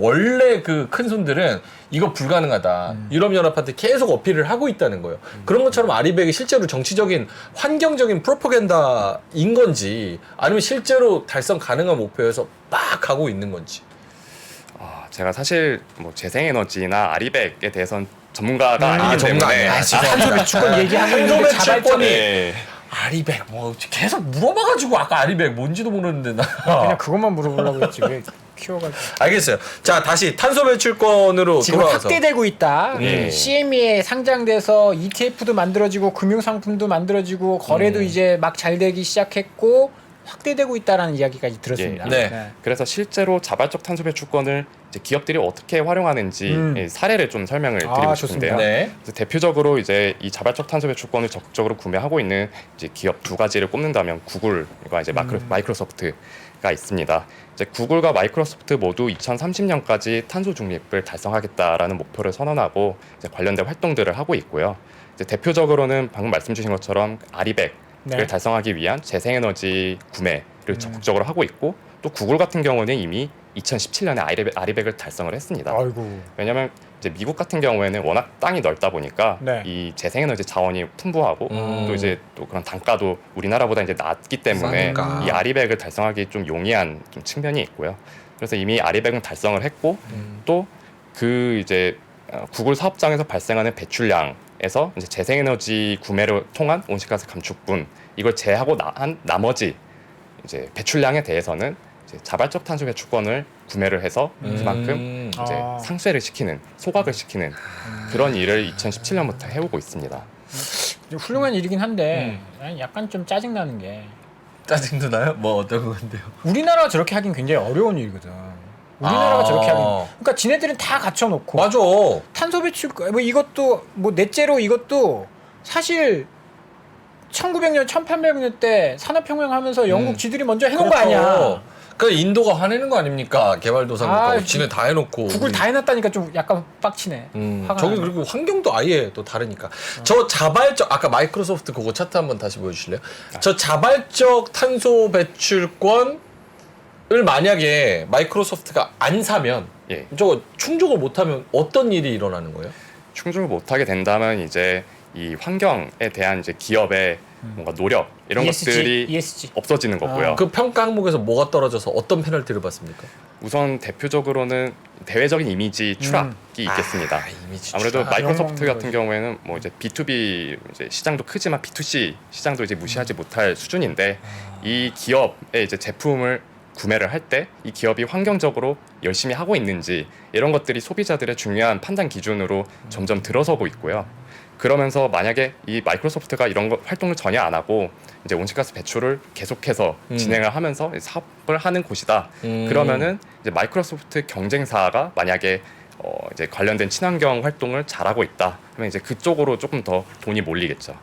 원래 그 큰 손들은 이거 불가능하다. 유럽연합한테 계속 어필을 하고 있다는 거예요. 그런 것처럼 아리백이 실제로 정치적인 환경적인 프로파간다인 건지 아니면 실제로 달성 가능한 목표에서 막 가고 있는 건지. 제가 사실 뭐 재생에너지나 아리백에 대해서는 전문가가 아니기 전문가 때문에 아니야. 탄소 배출권 얘기하고 있는데 탄소 자발적인 배출권이 예. 아리백 뭐 계속 물어봐가지고 아까 아리백 뭔지도 모르는데 나. 그냥 그것만 물어보려고 했지 왜 키워가지고. 알겠어요. 자 다시 탄소 배출권으로 지금 돌아와서. 확대되고 있다. 예. CME에 상장돼서 ETF도 만들어지고 금융상품도 만들어지고 거래도 이제 막 잘 되기 시작했고 확대되고 있다라는 이야기까지 들었습니다. 예. 네. 그래서 실제로 자발적 탄소 배출권을 이제 기업들이 어떻게 활용하는지 사례를 좀 설명을 드리고 싶은데요. 좋습니다. 네. 그래서 대표적으로 이제 이 자발적 탄소 배출권을 적극적으로 구매하고 있는 이제 기업 두 가지를 꼽는다면 구글과 이제 마이크로소프트가 있습니다. 이제 구글과 마이크로소프트 모두 2030년까지 탄소 중립을 달성하겠다라는 목표를 선언하고 이제 관련된 활동들을 하고 있고요. 이제 대표적으로는 방금 말씀 주신 것처럼 아리백을 네. 달성하기 위한 재생에너지 구매를 적극적으로 하고 있고 또 구글 같은 경우는 이미 2017년에 아리백을 달성을 했습니다. 아이고. 왜냐하면 이제 미국 같은 경우에는 워낙 땅이 넓다 보니까 네. 이 재생에너지 자원이 풍부하고 또 이제 또 그런 단가도 우리나라보다 이제 낮기 때문에 싸니까. 이 아리백을 달성하기 좀 용이한 좀 측면이 있고요. 그래서 이미 아리백은 달성을 했고 또 그 이제 구글 사업장에서 발생하는 배출량에서 이제 재생에너지 구매를 통한 온실가스 감축분 이걸 제하고 한 나머지 이제 배출량에 대해서는 이제 자발적 탄소 배출권을 구매를 해서 그만큼 이제 상쇄를 시키는, 소각을 시키는 그런 일을 2017년부터 해오고 있습니다. 훌륭한 일이긴 한데 난 약간 좀 짜증 나는 게 짜증도 나요? 뭐 어떤 건데요? 우리나라가 저렇게 하긴 굉장히 어려운 일이거든. 우리나라가 저렇게 하긴. 그러니까 지네들은 다 갖춰놓고. 맞아. 탄소 배출 뭐 이것도 뭐 넷째로 이것도 사실 1900년 1800년 때 산업혁명 하면서 영국 지들이 먼저 해놓은 거 아니야. 그러니까 인도가 화내는 거 아닙니까? 개발도상국가 지네 다 해놓고 구글 다 해놨다니까 좀 약간 빡치네. 화가 저기 나네. 그리고 환경도 아예 또 다르니까. 저 자발적 아까 마이크로소프트 그거 차트 한번 다시 보여주실래요? 저 자발적 탄소 배출권을 만약에 마이크로소프트가 안 사면 예. 저거 충족을 못하면 어떤 일이 일어나는 거예요? 충족을 못하게 된다면 이제 이 환경에 대한 이제 기업의 뭔가 노력 이런 것들이 ESG. 없어지는 거고요. 그 평가 항목에서 뭐가 떨어져서 어떤 페널티를 받습니까? 우선 대표적으로는 대외적인 이미지 추락이 있겠습니다. 이미지 아무래도 추락. 마이크로소프트 욕먹는 같은 경우에는 뭐 이제 B2B 이제 시장도 크지만 B2C 시장도 이제 무시하지 못할 수준인데 이 기업의 이제 제품을 구매를 할 때 이 기업이 환경적으로 열심히 하고 있는지 이런 것들이 소비자들의 중요한 판단 기준으로 점점 들어서고 있고요. 그러면서 만약에 이 마이크로소프트가 이런 활동을 전혀 안 하고 이제 온실가스 배출을 계속해서 진행을 하면서 사업을 하는 곳이다. 그러면은 이제 마이크로소프트 경쟁사가 만약에 이제 관련된 친환경 활동을 잘하고 있다. 하면 이제 그쪽으로 조금 더 돈이 몰리겠죠.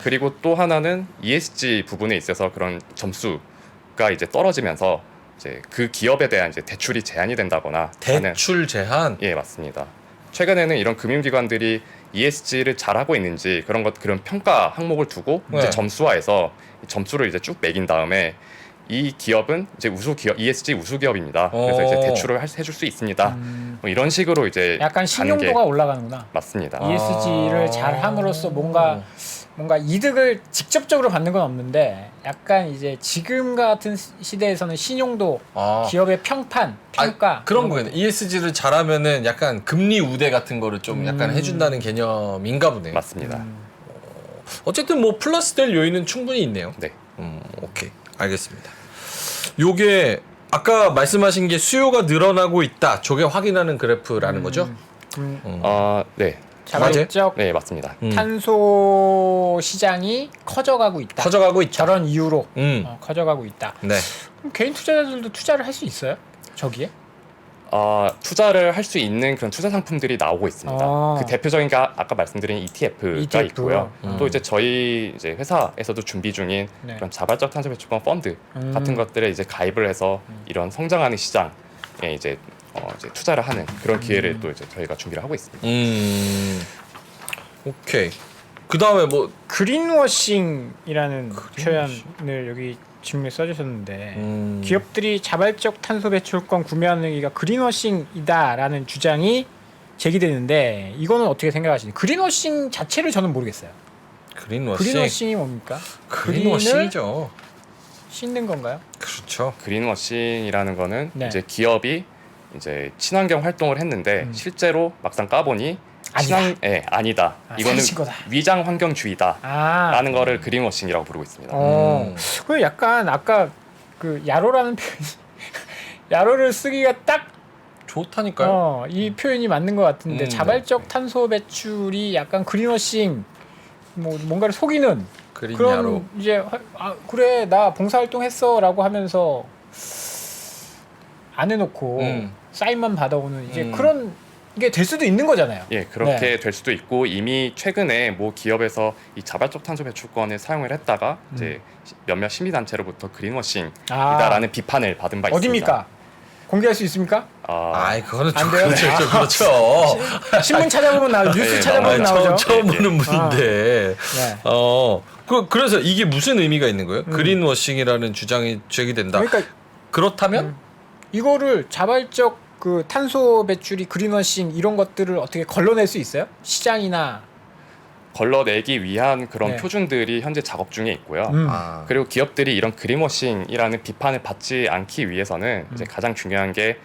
그리고 또 하나는 ESG 부분에 있어서 그런 점수가 이제 떨어지면서 이제 그 기업에 대한 이제 대출이 제한이 된다거나 대출 제한. 예, 맞습니다. 최근에는 이런 금융기관들이 ESG를 잘하고 있는지 그런 평가 항목을 두고 네. 이제 점수화해서 점수를 이제 쭉 매긴 다음에 이 기업은 이제 우수 기업, ESG 우수 기업입니다. 그래서 이제 대출을 해줄 수 있습니다. 뭐 이런 식으로 이제 약간 신용도가 올라가는구나. 맞습니다. ESG를 잘 함으로써 뭔가 이득을 직접적으로 받는 건 없는데 약간 이제 지금 같은 시대에서는 신용도, 기업의 평판, 평가 그런 거예요. ESG를 잘하면은 약간 금리 우대 같은 거를 좀 약간 해준다는 개념인가 보네. 맞습니다. 어쨌든 뭐 플러스 될 요인은 충분히 있네요. 네. 오케이. 알겠습니다. 요게 아까 말씀하신 게 수요가 늘어나고 있다. 저게 확인하는 그래프라는 거죠? 네. 자발적 네, 맞습니다. 탄소 시장이 커져가고 있다. 커져가고 있다. 저런 이유로 커져가고 있다. 네. 그럼 개인 투자자들도 투자를 할 수 있어요? 저기에? 투자를 할 수 있는 그런 투자 상품들이 나오고 있습니다. 그 대표적인 게 아까 말씀드린 ETF가 있고요. 또 이제 저희 이제 회사에서도 준비 중인 그런 자발적 탄소 배출권 펀드 같은 것들에 이제 가입을 해서 이런 성장하는 시장에 이제 투자를 하는 그런 기회를 또 이제 저희가 준비를 하고 있습니다. 오케이. 그 다음에 뭐 그린워싱이라는 표현을 여기 질문에 써주셨는데 기업들이 자발적 탄소 배출권 구매하는 얘기가 그린워싱이다라는 주장이 제기되는데 이거는 어떻게 생각하시나요? 그린워싱 자체를 저는 모르겠어요. 그린워싱이 뭡니까? 그린워싱이죠. 씻는 건가요? 그렇죠. 그린워싱이라는 거는 네. 이제 기업이 이제 친환경 활동을 했는데 실제로 막상 까보니 아니다. 이거는 사기친 거다. 위장 환경주의다라는 거를 그린워싱이라고 부르고 있습니다. 그 약간 아까 그 야로라는 표현이 야로를 쓰기가 딱 좋다니까요. 이 표현이 맞는 것 같은데 자발적 탄소 배출이 약간 그린워싱 뭔가를 속이는 그린 그런 야로. 이제 그래 나 봉사활동 했어라고 하면서 안 해놓고 사인만 받아오는 이제 그런 게 될 수도 있는 거잖아요. 예, 그렇게 될 수도 있고 이미 최근에 뭐 기업에서 이 자발적 탄소 배출권을 사용을 했다가 이제 몇몇 시민단체로부터 그린워싱이다라는 비판을 받은 바 있습니다. 어디입니까? 공개할 수 있습니까? 그거는 안 돼요? 그렇죠. 신문 찾아보면 나오죠. 뉴스 네, 찾아보면 나오죠. 처음 보는 분인데. 네. 그래서 이게 무슨 의미가 있는 거예요? 그린워싱이라는 주장이 제기된다. 그러니까 그렇다면 이거를 자발적 그 탄소 배출이 그린워싱 이런 것들을 어떻게 걸러낼 수 있어요? 시장이나 걸러내기 위한 그런 표준들이 현재 작업 중에 있고요. 그리고 기업들이 이런 그린워싱이라는 비판을 받지 않기 위해서는 이제 가장 중요한 게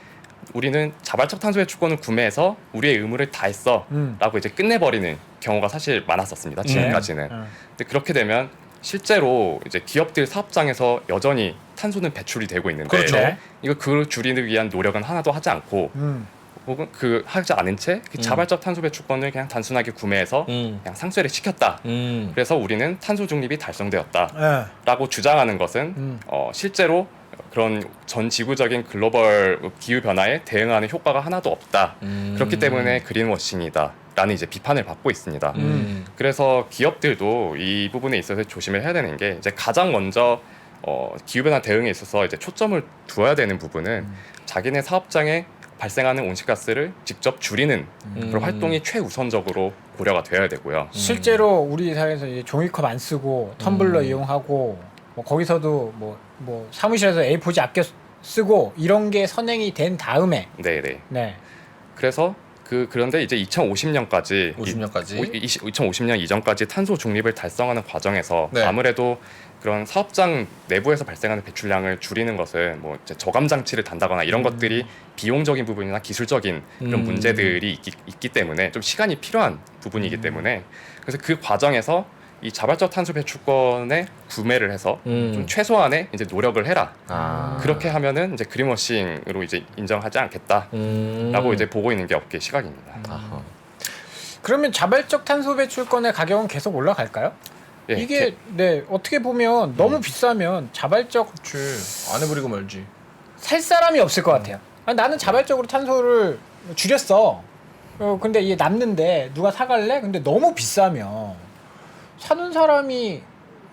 우리는 자발적 탄소 배출권을 구매해서 우리의 의무를 다했어라고 이제 끝내버리는 경우가 사실 많았었습니다. 지금까지는. 근데 그렇게 되면 실제로 이제 기업들 사업장에서 여전히 탄소는 배출이 되고 있는데 그렇죠. 네. 이거 그 줄이기 위한 노력은 하나도 하지 않고 혹은 그 하지 않은 채 그 자발적 탄소 배출권을 그냥 단순하게 구매해서 그냥 상쇄를 시켰다. 그래서 우리는 탄소 중립이 달성되었다라고 네. 주장하는 것은 실제로 그런 전 지구적인 글로벌 기후 변화에 대응하는 효과가 하나도 없다. 그렇기 때문에 그린워싱이다라는 이제 비판을 받고 있습니다. 그래서 기업들도 이 부분에 있어서 조심을 해야 되는 게 이제 가장 먼저 기후 변화 대응에 있어서 이제 초점을 두어야 되는 부분은 자기네 사업장에 발생하는 온실가스를 직접 줄이는 그런 활동이 최우선적으로 고려가 되어야 되고요. 실제로 우리 사회에서 이제 종이컵 안 쓰고 텀블러 이용하고 뭐 거기서도 뭐 사무실에서 A4지 아껴 쓰고 이런 게 선행이 된 다음에 네네. 네. 그래서 그런데 이제 2050년까지 2050년 이전까지 탄소 중립을 달성하는 과정에서 네. 아무래도 그런 사업장 내부에서 발생하는 배출량을 줄이는 것은 뭐 이제 저감 장치를 단다거나 이런 것들이 비용적인 부분이나 기술적인 그런 문제들이 있기 때문에 좀 시간이 필요한 부분이기 때문에 그래서 그 과정에서 이 자발적 탄소 배출권에 구매를 해서 좀 최소한의 이제 노력을 해라. 그렇게 하면은 이제 그린워싱으로 이제 인정하지 않겠다라고 이제 보고 있는 게 업계 시각입니다. 그러면 자발적 탄소 배출권의 가격은 계속 올라갈까요? 예, 이게 네 어떻게 보면 너무 비싸면 자발적 안 해버리고 말지. 살 사람이 없을 것 같아요. 아니, 나는 자발적으로 탄소를 줄였어. 근데 이게 남는데 누가 사갈래? 근데 너무 비싸면 사는 사람이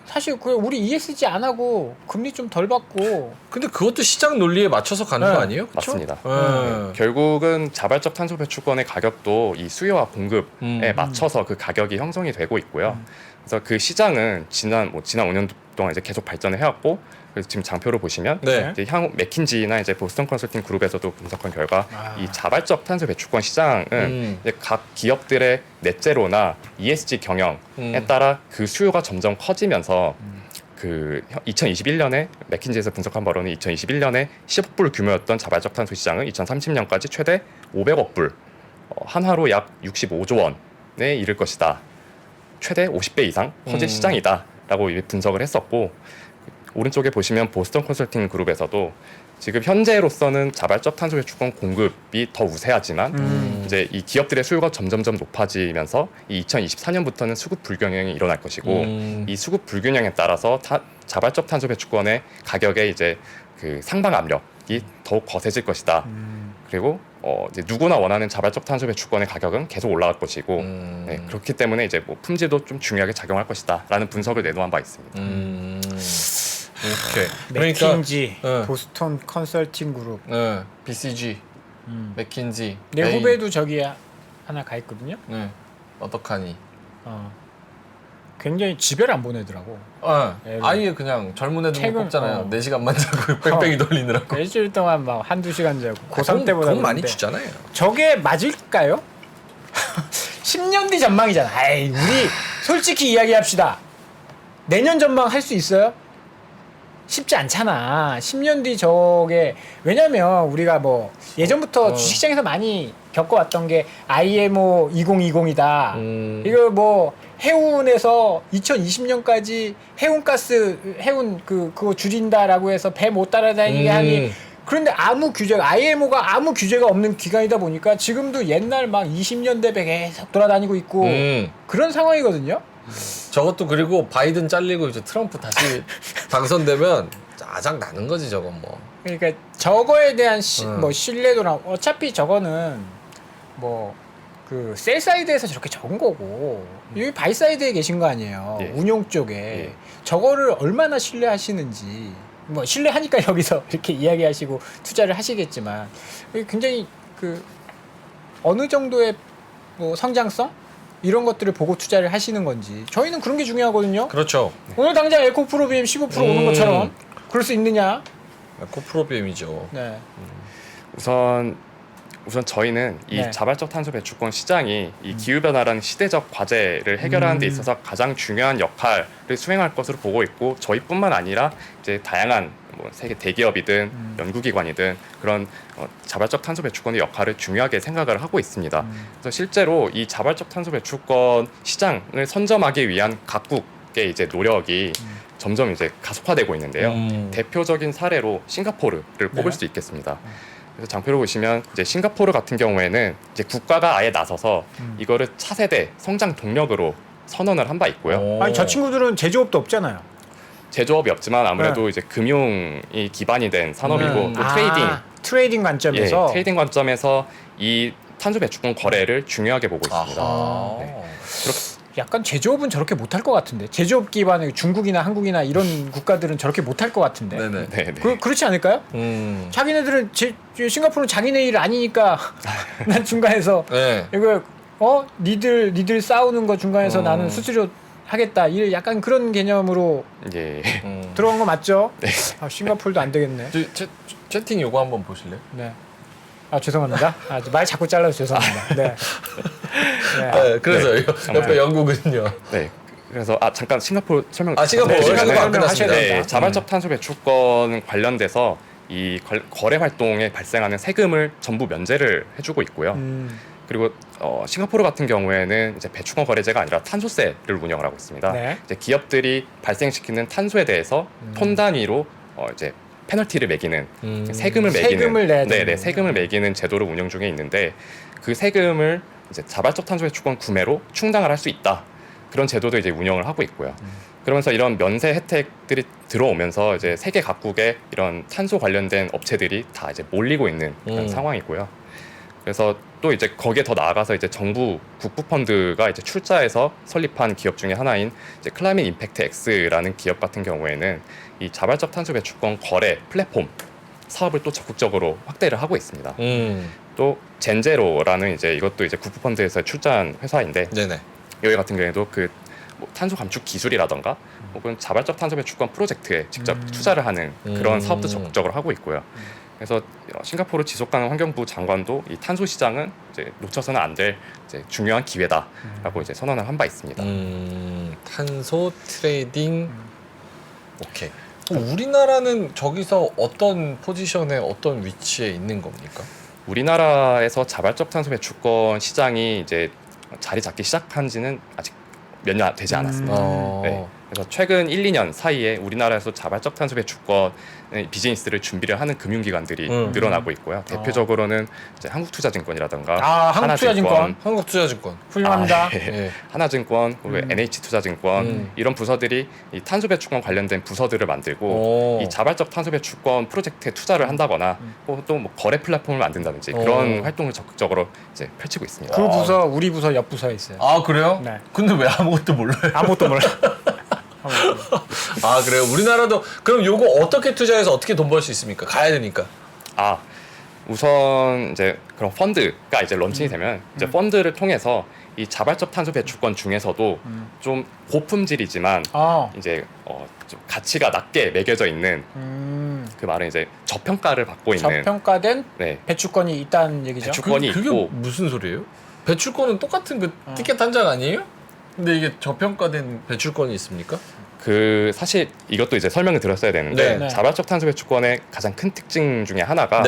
사실 그 우리 ESG 안 하고 금리 좀 덜 받고 근데 그것도 시장 논리에 맞춰서 가는 거 아니에요? 그쵸? 맞습니다. 네. 결국은 자발적 탄소 배출권의 가격도 이 수요와 공급에 맞춰서 그 가격이 형성이 되고 있고요. 그래서 그 시장은 지난 5년 동안 이제 계속 발전을 해왔고 그래서 지금 장표를 보시면 네. 이제 향후 맥킨지나 이제 보스턴 컨설팅 그룹에서도 분석한 결과 이 자발적 탄소 배출권 시장은 이제 각 기업들의 넷제로나 ESG 경영에 따라 그 수요가 점점 커지면서 그 2021년에 맥킨지에서 분석한 바로는 2021년에 10억 불 규모였던 자발적 탄소 시장은 2030년까지 최대 500억 불, 한화로 약 65조 원에 이를 것이다. 최대 50배 이상 커질 시장이다라고 분석을 했었고 오른쪽에 보시면 보스턴 컨설팅 그룹에서도 지금 현재로서는 자발적 탄소 배출권 공급이 더 우세하지만 이제 이 기업들의 수요가 점점점 높아지면서 이 2024년부터는 수급 불균형이 일어날 것이고 이 수급 불균형에 따라서 자발적 탄소 배출권의 가격에 이제 그 상방 압력이 더욱 거세질 것이다. 그리고 이제 누구나 원하는 자발적 탄소 배출권의 가격은 계속 올라갈 것이고 네, 그렇기 때문에 이제 뭐 품질도 좀 중요하게 작용할 것이다라는 분석을 내놓은 바 있습니다. 오케이. 맥킨지, 네. 보스턴 컨설팅 그룹. 네. BCG, 맥킨지. 내 후배도 저기 하나 가 있거든요. 네. 어떡하니? 굉장히 집에를 안 보내더라고. 아예 그냥 젊은 애들 퇴근, 뽑잖아요. 4시간만 자고 뺑뺑이 돌리느라고. 일주일 동안 막 한두 시간 자고 고3 때보다 돈 많이 그런데 주잖아요. 저게 맞을까요? 10년 뒤 전망이잖아. 아이, 우리 솔직히 이야기합시다. 내년 전망 할 수 있어요? 쉽지 않잖아. 10년 뒤 저게 왜냐면 우리가 뭐 예전부터 주식시장에서 많이 겪어왔던 게 IMO 2020이다. 이거 뭐 해운에서 2020년까지 해운 그거 줄인다라고 해서 배 못 따라다니게 하니 그런데 IMO가 아무 규제가 없는 기간이다 보니까 지금도 옛날 막 20년대 배 계속 돌아다니고 있고 그런 상황이거든요. 저것도 그리고 바이든 잘리고 이제 트럼프 다시 당선되면 짜장 나는 거지 저건 뭐. 그러니까 저거에 대한 뭐 신뢰도나 어차피 저거는 뭐 그 셀 사이드에서 저렇게 적은 거고 여기 바이 사이드에 계신 거 아니에요. 예. 운용 쪽에 예. 저거를 얼마나 신뢰하시는지 뭐 신뢰하니까 여기서 이렇게 이야기하시고 투자를 하시겠지만 굉장히 그 어느 정도의 뭐 성장성 이런 것들을 보고 투자를 하시는 건지 저희는 그런 게 중요하거든요. 그렇죠. 오늘 당장 에코프로비엠 15% 오는 것처럼 그럴 수 있느냐? 에코프로비엠이죠. 네. 우선 저희는 이 네. 자발적 탄소 배출권 시장이 이 기후 변화라는 시대적 과제를 해결하는 데 있어서 가장 중요한 역할을 수행할 것으로 보고 있고 저희뿐만 아니라 이제 다양한 뭐 세계 대기업이든 연구기관이든 그런 자발적 탄소 배출권의 역할을 중요하게 생각을 하고 있습니다. 그래서 실제로 이 자발적 탄소 배출권 시장을 선점하기 위한 각국의 이제 노력이 점점 이제 가속화되고 있는데요. 대표적인 사례로 싱가포르를 꼽을 네. 수 있겠습니다. 그래서 장표를 보시면 이제 싱가포르 같은 경우에는 이제 국가가 아예 나서서 이거를 차세대 성장 동력으로 선언을 한 바 있고요. 아니 저 친구들은 제조업도 없잖아요. 제조업이 없지만 아무래도 이제 금융이 기반이 된 산업이고 또 트레이딩 관점에서 트레이딩 관점에서 이 탄소 배출권 거래를 중요하게 보고 있습니다. 아하. 네. 약간 제조업은 저렇게 못할 것 같은데 제조업 기반의 중국이나 한국이나 이런 국가들은 저렇게 못할 것 같은데 네네. 네, 네. 그렇지 않을까요? 자기네들은 싱가포르는 자기네 일 아니니까 난 중간에서 네. 이거 니들 싸우는 거 중간에서 나는 수수료 하겠다 일 약간 그런 개념으로 예. 들어간 거 맞죠? 싱가포르도 안 되겠네. 채팅 요거 한번 보실래요? 네. 죄송합니다. 말 자꾸 잘라서 죄송합니다. 네. 네, 그래서 옆에 영국은요. 네. 그래서 잠깐 싱가포르 설명. 싱가포르 안 끝났습니다. 네, 자발적 탄소 배출권 관련돼서 이 거래 활동에 발생하는 세금을 전부 면제를 해주고 있고요. 그리고 싱가포르 같은 경우에는 이제 배출권 거래제가 아니라 탄소세를 운영을 하고 있습니다. 네. 이제 기업들이 발생시키는 탄소에 대해서 톤 단위로 이제 페널티를 매기는 세금을 매기는 세금을 매기는 제도를 운영 중에 있는데 그 세금을 이제 자발적 탄소 배출권 구매로 충당을 할 수 있다. 그런 제도도 이제 운영을 하고 있고요. 그러면서 이런 면세 혜택들이 들어오면서 이제 세계 각국의 이런 탄소 관련된 업체들이 다 이제 몰리고 있는 그런 상황이고요. 그래서 또 이제 거기에 더 나아가서 이제 정부 국부 펀드가 이제 출자해서 설립한 기업 중에 하나인 이제 클라이밋 임팩트 X라는 기업 같은 경우에는 이 자발적 탄소 배출권 거래 플랫폼 사업을 또 적극적으로 확대를 하고 있습니다. 또 젠제로라는 이제 이것도 이제 국부 펀드에서 출자한 회사인데 네네. 여기 같은 경우에도 그 뭐 탄소 감축 기술이라던가 혹은 자발적 탄소 배출권 프로젝트에 직접 투자를 하는 그런 사업도 적극적으로 하고 있고요. 그래서 싱가포르 지속가능 환경부 장관도 이 탄소 시장은 이제 놓쳐서는 안 될 중요한 기회다라고 이제 선언을 한 바 있습니다. 탄소 트레이딩. 오케이. 우리나라는 저기서 어떤 포지션에 어떤 위치에 있는 겁니까? 우리나라에서 자발적 탄소 배출권 시장이 이제 자리 잡기 시작한 지는 아직 몇 년 되지 않았습니다. 네. 그래서 최근 1, 2년 사이에 우리나라에서 자발적 탄소 배출권 비즈니스를 준비를 하는 금융기관들이 늘어나고 있고요. 대표적으로는 이제 한국투자증권이라든가 한국투자증권, 한국투자증권 훌륭합니다. 네. 하나증권, 그리고 NH투자증권 이런 부서들이 이 탄소 배출권 관련된 부서들을 만들고 이 자발적 탄소 배출권 프로젝트에 투자를 한다거나 또 뭐 거래 플랫폼을 만든다든지 그런 활동을 적극적으로 이제 펼치고 있습니다. 그 부서 우리 부서 옆 부서에 있어요. 아 그래요? 네. 근데 왜 아무것도 몰라요? 아무것도 몰라. 그래요? 우리나라도 그럼 요거 어떻게 투자해서 어떻게 돈 벌 수 있습니까? 가야 되니까. 우선 이제 그런 펀드가 이제 런칭이 되면 이제 펀드를 통해서 이 자발적 탄소 배출권 중에서도 좀 고품질이지만 이제 좀 가치가 낮게 매겨져 있는 그 말은 이제 저평가를 받고 있는 저평가된 배출권이 있다는 얘기죠. 배출권이 그게 있고 무슨 소리예요? 배출권은 똑같은 그 티켓 한 장 아니에요? 근데 이게 저평가된 배출권이 있습니까? 그 사실 이것도 이제 설명을 드렸어야 되는데 네. 자발적 탄소 배출권의 가장 큰 특징 중에 하나가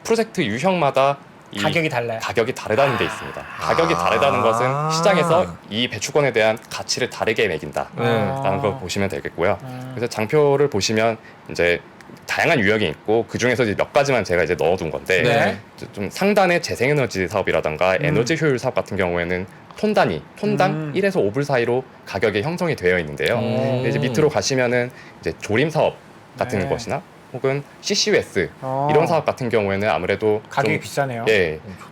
프로젝트 유형마다 가격이 달라요. 가격이 다르다는 데 있습니다. 가격이 다르다는 것은 시장에서 이 배출권에 대한 가치를 다르게 매긴다라는 걸 보시면 되겠고요. 그래서 장표를 보시면 이제 다양한 유형이 있고 그 중에서 이제 몇 가지만 제가 이제 넣어둔 건데 좀 상단의 재생에너지 사업이라던가 에너지 효율 사업 같은 경우에는 톤 단위, 톤당 1에서 5불 사이로 가격이 형성이 되어 있는데요. 근데 이제 밑으로 가시면은 이제 조림 사업 같은 것이나 혹은 CCUS 이런 사업 같은 경우에는 아무래도 가격이 좀, 비싸네요.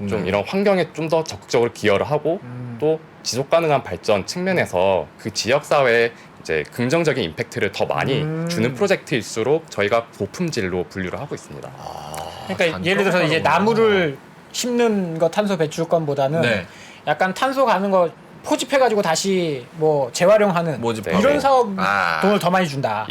좀 이런 환경에 좀 더 적극적으로 기여를 하고 또 지속 가능한 발전 측면에서 그 지역 사회에 이제 긍정적인 임팩트를 더 많이 주는 프로젝트일수록 저희가 고품질로 분류를 하고 있습니다. 그러니까 예를 들어서 이제 나무를 심는 거 탄소 배출권보다는 약간 탄소 가는 거 포집해가지고 다시 뭐 재활용하는 이런 사업 돈을 더 많이 준다.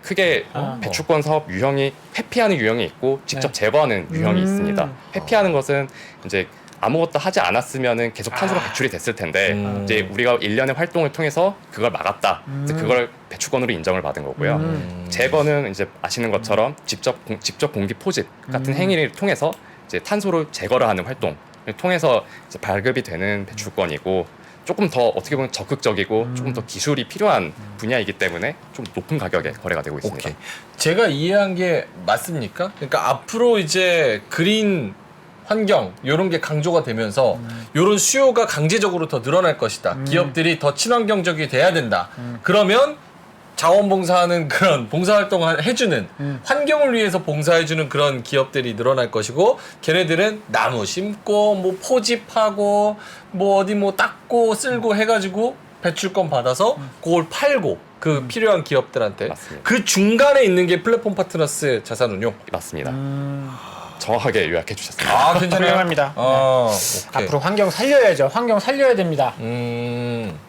크게 배출권 사업 유형이 회피하는 유형이 있고 직접 제거하는 유형이 있습니다. 회피하는 것은 이제 아무것도 하지 않았으면은 계속 탄소가 배출이 됐을 텐데 이제 우리가 일련의 활동을 통해서 그걸 막았다. 그래서 그걸 배출권으로 인정을 받은 거고요. 제거는 이제 아시는 것처럼 직접 공기 포집 같은 행위를 통해서 이제 탄소를 제거를 하는 활동을 통해서 이제 발급이 되는 배출권이고 조금 더 어떻게 보면 적극적이고 조금 더 기술이 필요한 분야이기 때문에 좀 높은 가격에 거래가 되고 있습니다. 오케이. 제가 이해한 게 맞습니까? 그러니까 앞으로 이제 그린 환경 이런 게 강조가 되면서 이런 수요가 강제적으로 더 늘어날 것이다. 기업들이 더 친환경적이 돼야 된다. 그러면 자원봉사하는 그런 봉사활동을 해주는 환경을 위해서 봉사해주는 그런 기업들이 늘어날 것이고 걔네들은 나무 심고 뭐 포집하고 뭐 어디 뭐 닦고 쓸고 해가지고 배출권 받아서 그걸 팔고 그 필요한 기업들한테 맞습니다. 그 중간에 있는 게 플랫폼 파트너스 자산운용. 맞습니다. 정확하게 요약해 주셨습니다. 아 괜찮아요. 훌륭합니다. 오케이. 앞으로 환경 살려야죠. 환경 살려야 됩니다.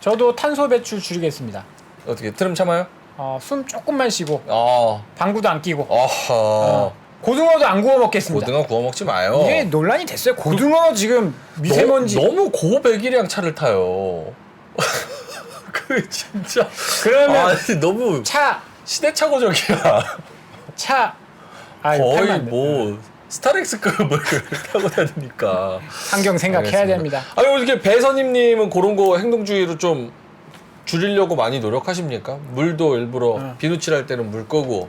저도 탄소 배출 줄이겠습니다. 어떻게 트름 참아요? 숨 조금만 쉬고 어. 방구도 안 끼고 어허. 고등어도 안 구워 먹겠습니다. 고등어 구워 먹지 마요. 이게 논란이 됐어요. 고등어 지금 미세먼지. 너무 고배기량 차를 타요. 그 진짜. 그러면 아니, 너무 차 시대착오적이야. 팔면 거의 안 돼. 뭐 스타렉스급을 타고 다니니까. 환경 생각해야 알겠습니다. 됩니다. 아니 어떻게 배선임님은 그런 거 행동주의로 좀 줄이려고 많이 노력하십니까? 물도 일부러 비누칠할 때는 물 끄고.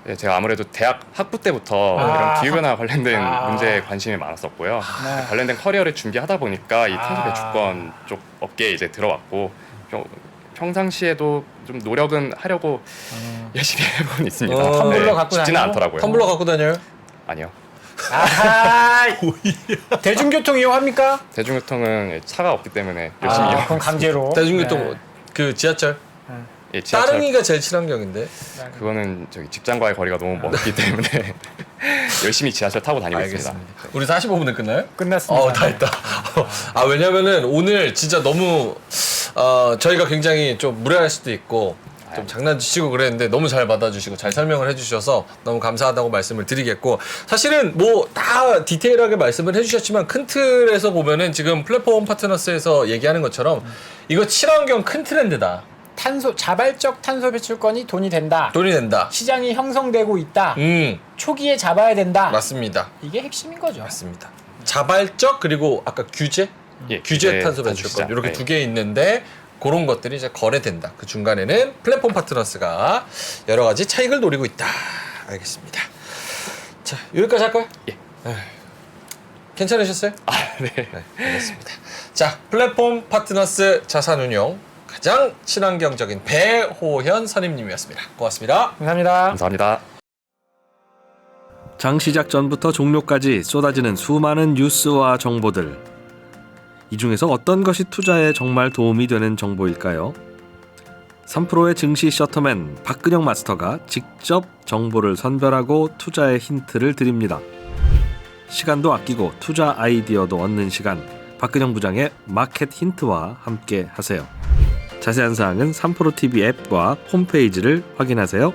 네, 제가 아무래도 대학 학부 때부터 이런 기후변화 관련된 문제에 관심이 많았었고요. 네. 관련된 커리어를 준비하다 보니까 이 탄소 아. 배출권 쪽 업계에 이제 들어왔고 평상시에도 좀 노력은 하려고 열심히 해보고 있습니다. 텀블러 갖고 쉽지는 다니고? 않더라고요. 텀블러 갖고 다녀요? 아니요. 아하. 대중교통 이용합니까? 대중교통은 차가 없기 때문에 열심히 이용. 그럼 강제로. 대중교통 네. 그 지하철. 예, 지하철 따릉이가 제일 친환경인데. 그거는 저기 직장과의 거리가 너무 멀기 때문에 열심히 지하철 타고 다니고 있습니다. 알겠습니다. 우리 45분에 끝나요? 끝났습니다. 다 했다. 아 왜냐면은 오늘 진짜 너무 저희가 굉장히 좀 무례할 수도 있고 좀 장난치시고 그랬는데 너무 잘 받아주시고 잘 설명을 해주셔서 너무 감사하다고 말씀을 드리겠고 사실은 뭐 다 디테일하게 말씀을 해주셨지만 큰 틀에서 보면은 지금 플랫폼 파트너스에서 얘기하는 것처럼 이거 친환경 큰 트렌드다. 자발적 탄소 배출권이 돈이 된다. 돈이 된다. 시장이 형성되고 있다. 초기에 잡아야 된다. 맞습니다. 이게 핵심인 거죠. 맞습니다. 자발적 그리고 아까 규제, 예, 규제 탄소 탄소 배출권 시장. 이렇게 네. 두 개 있는데 그런 것들이 이제 거래된다. 그 중간에는 플랫폼 파트너스가 여러 가지 차익을 노리고 있다. 알겠습니다. 자 여기까지 할까요? 예. 괜찮으셨어요? 네. 알겠습니다. 자 플랫폼 파트너스 자산운용 가장 친환경적인 배호현 선임님이었습니다. 고맙습니다. 감사합니다. 감사합니다. 장 시작 전부터 종료까지 쏟아지는 수많은 뉴스와 정보들. 이 중에서 어떤 것이 투자에 정말 도움이 되는 정보일까요? 3프로의 증시 셔터맨 박근영 마스터가 직접 정보를 선별하고 투자의 힌트를 드립니다. 시간도 아끼고 투자 아이디어도 얻는 시간, 박근영 부장의 마켓 힌트와 함께 하세요. 자세한 사항은 3프로 TV 앱과 홈페이지를 확인하세요.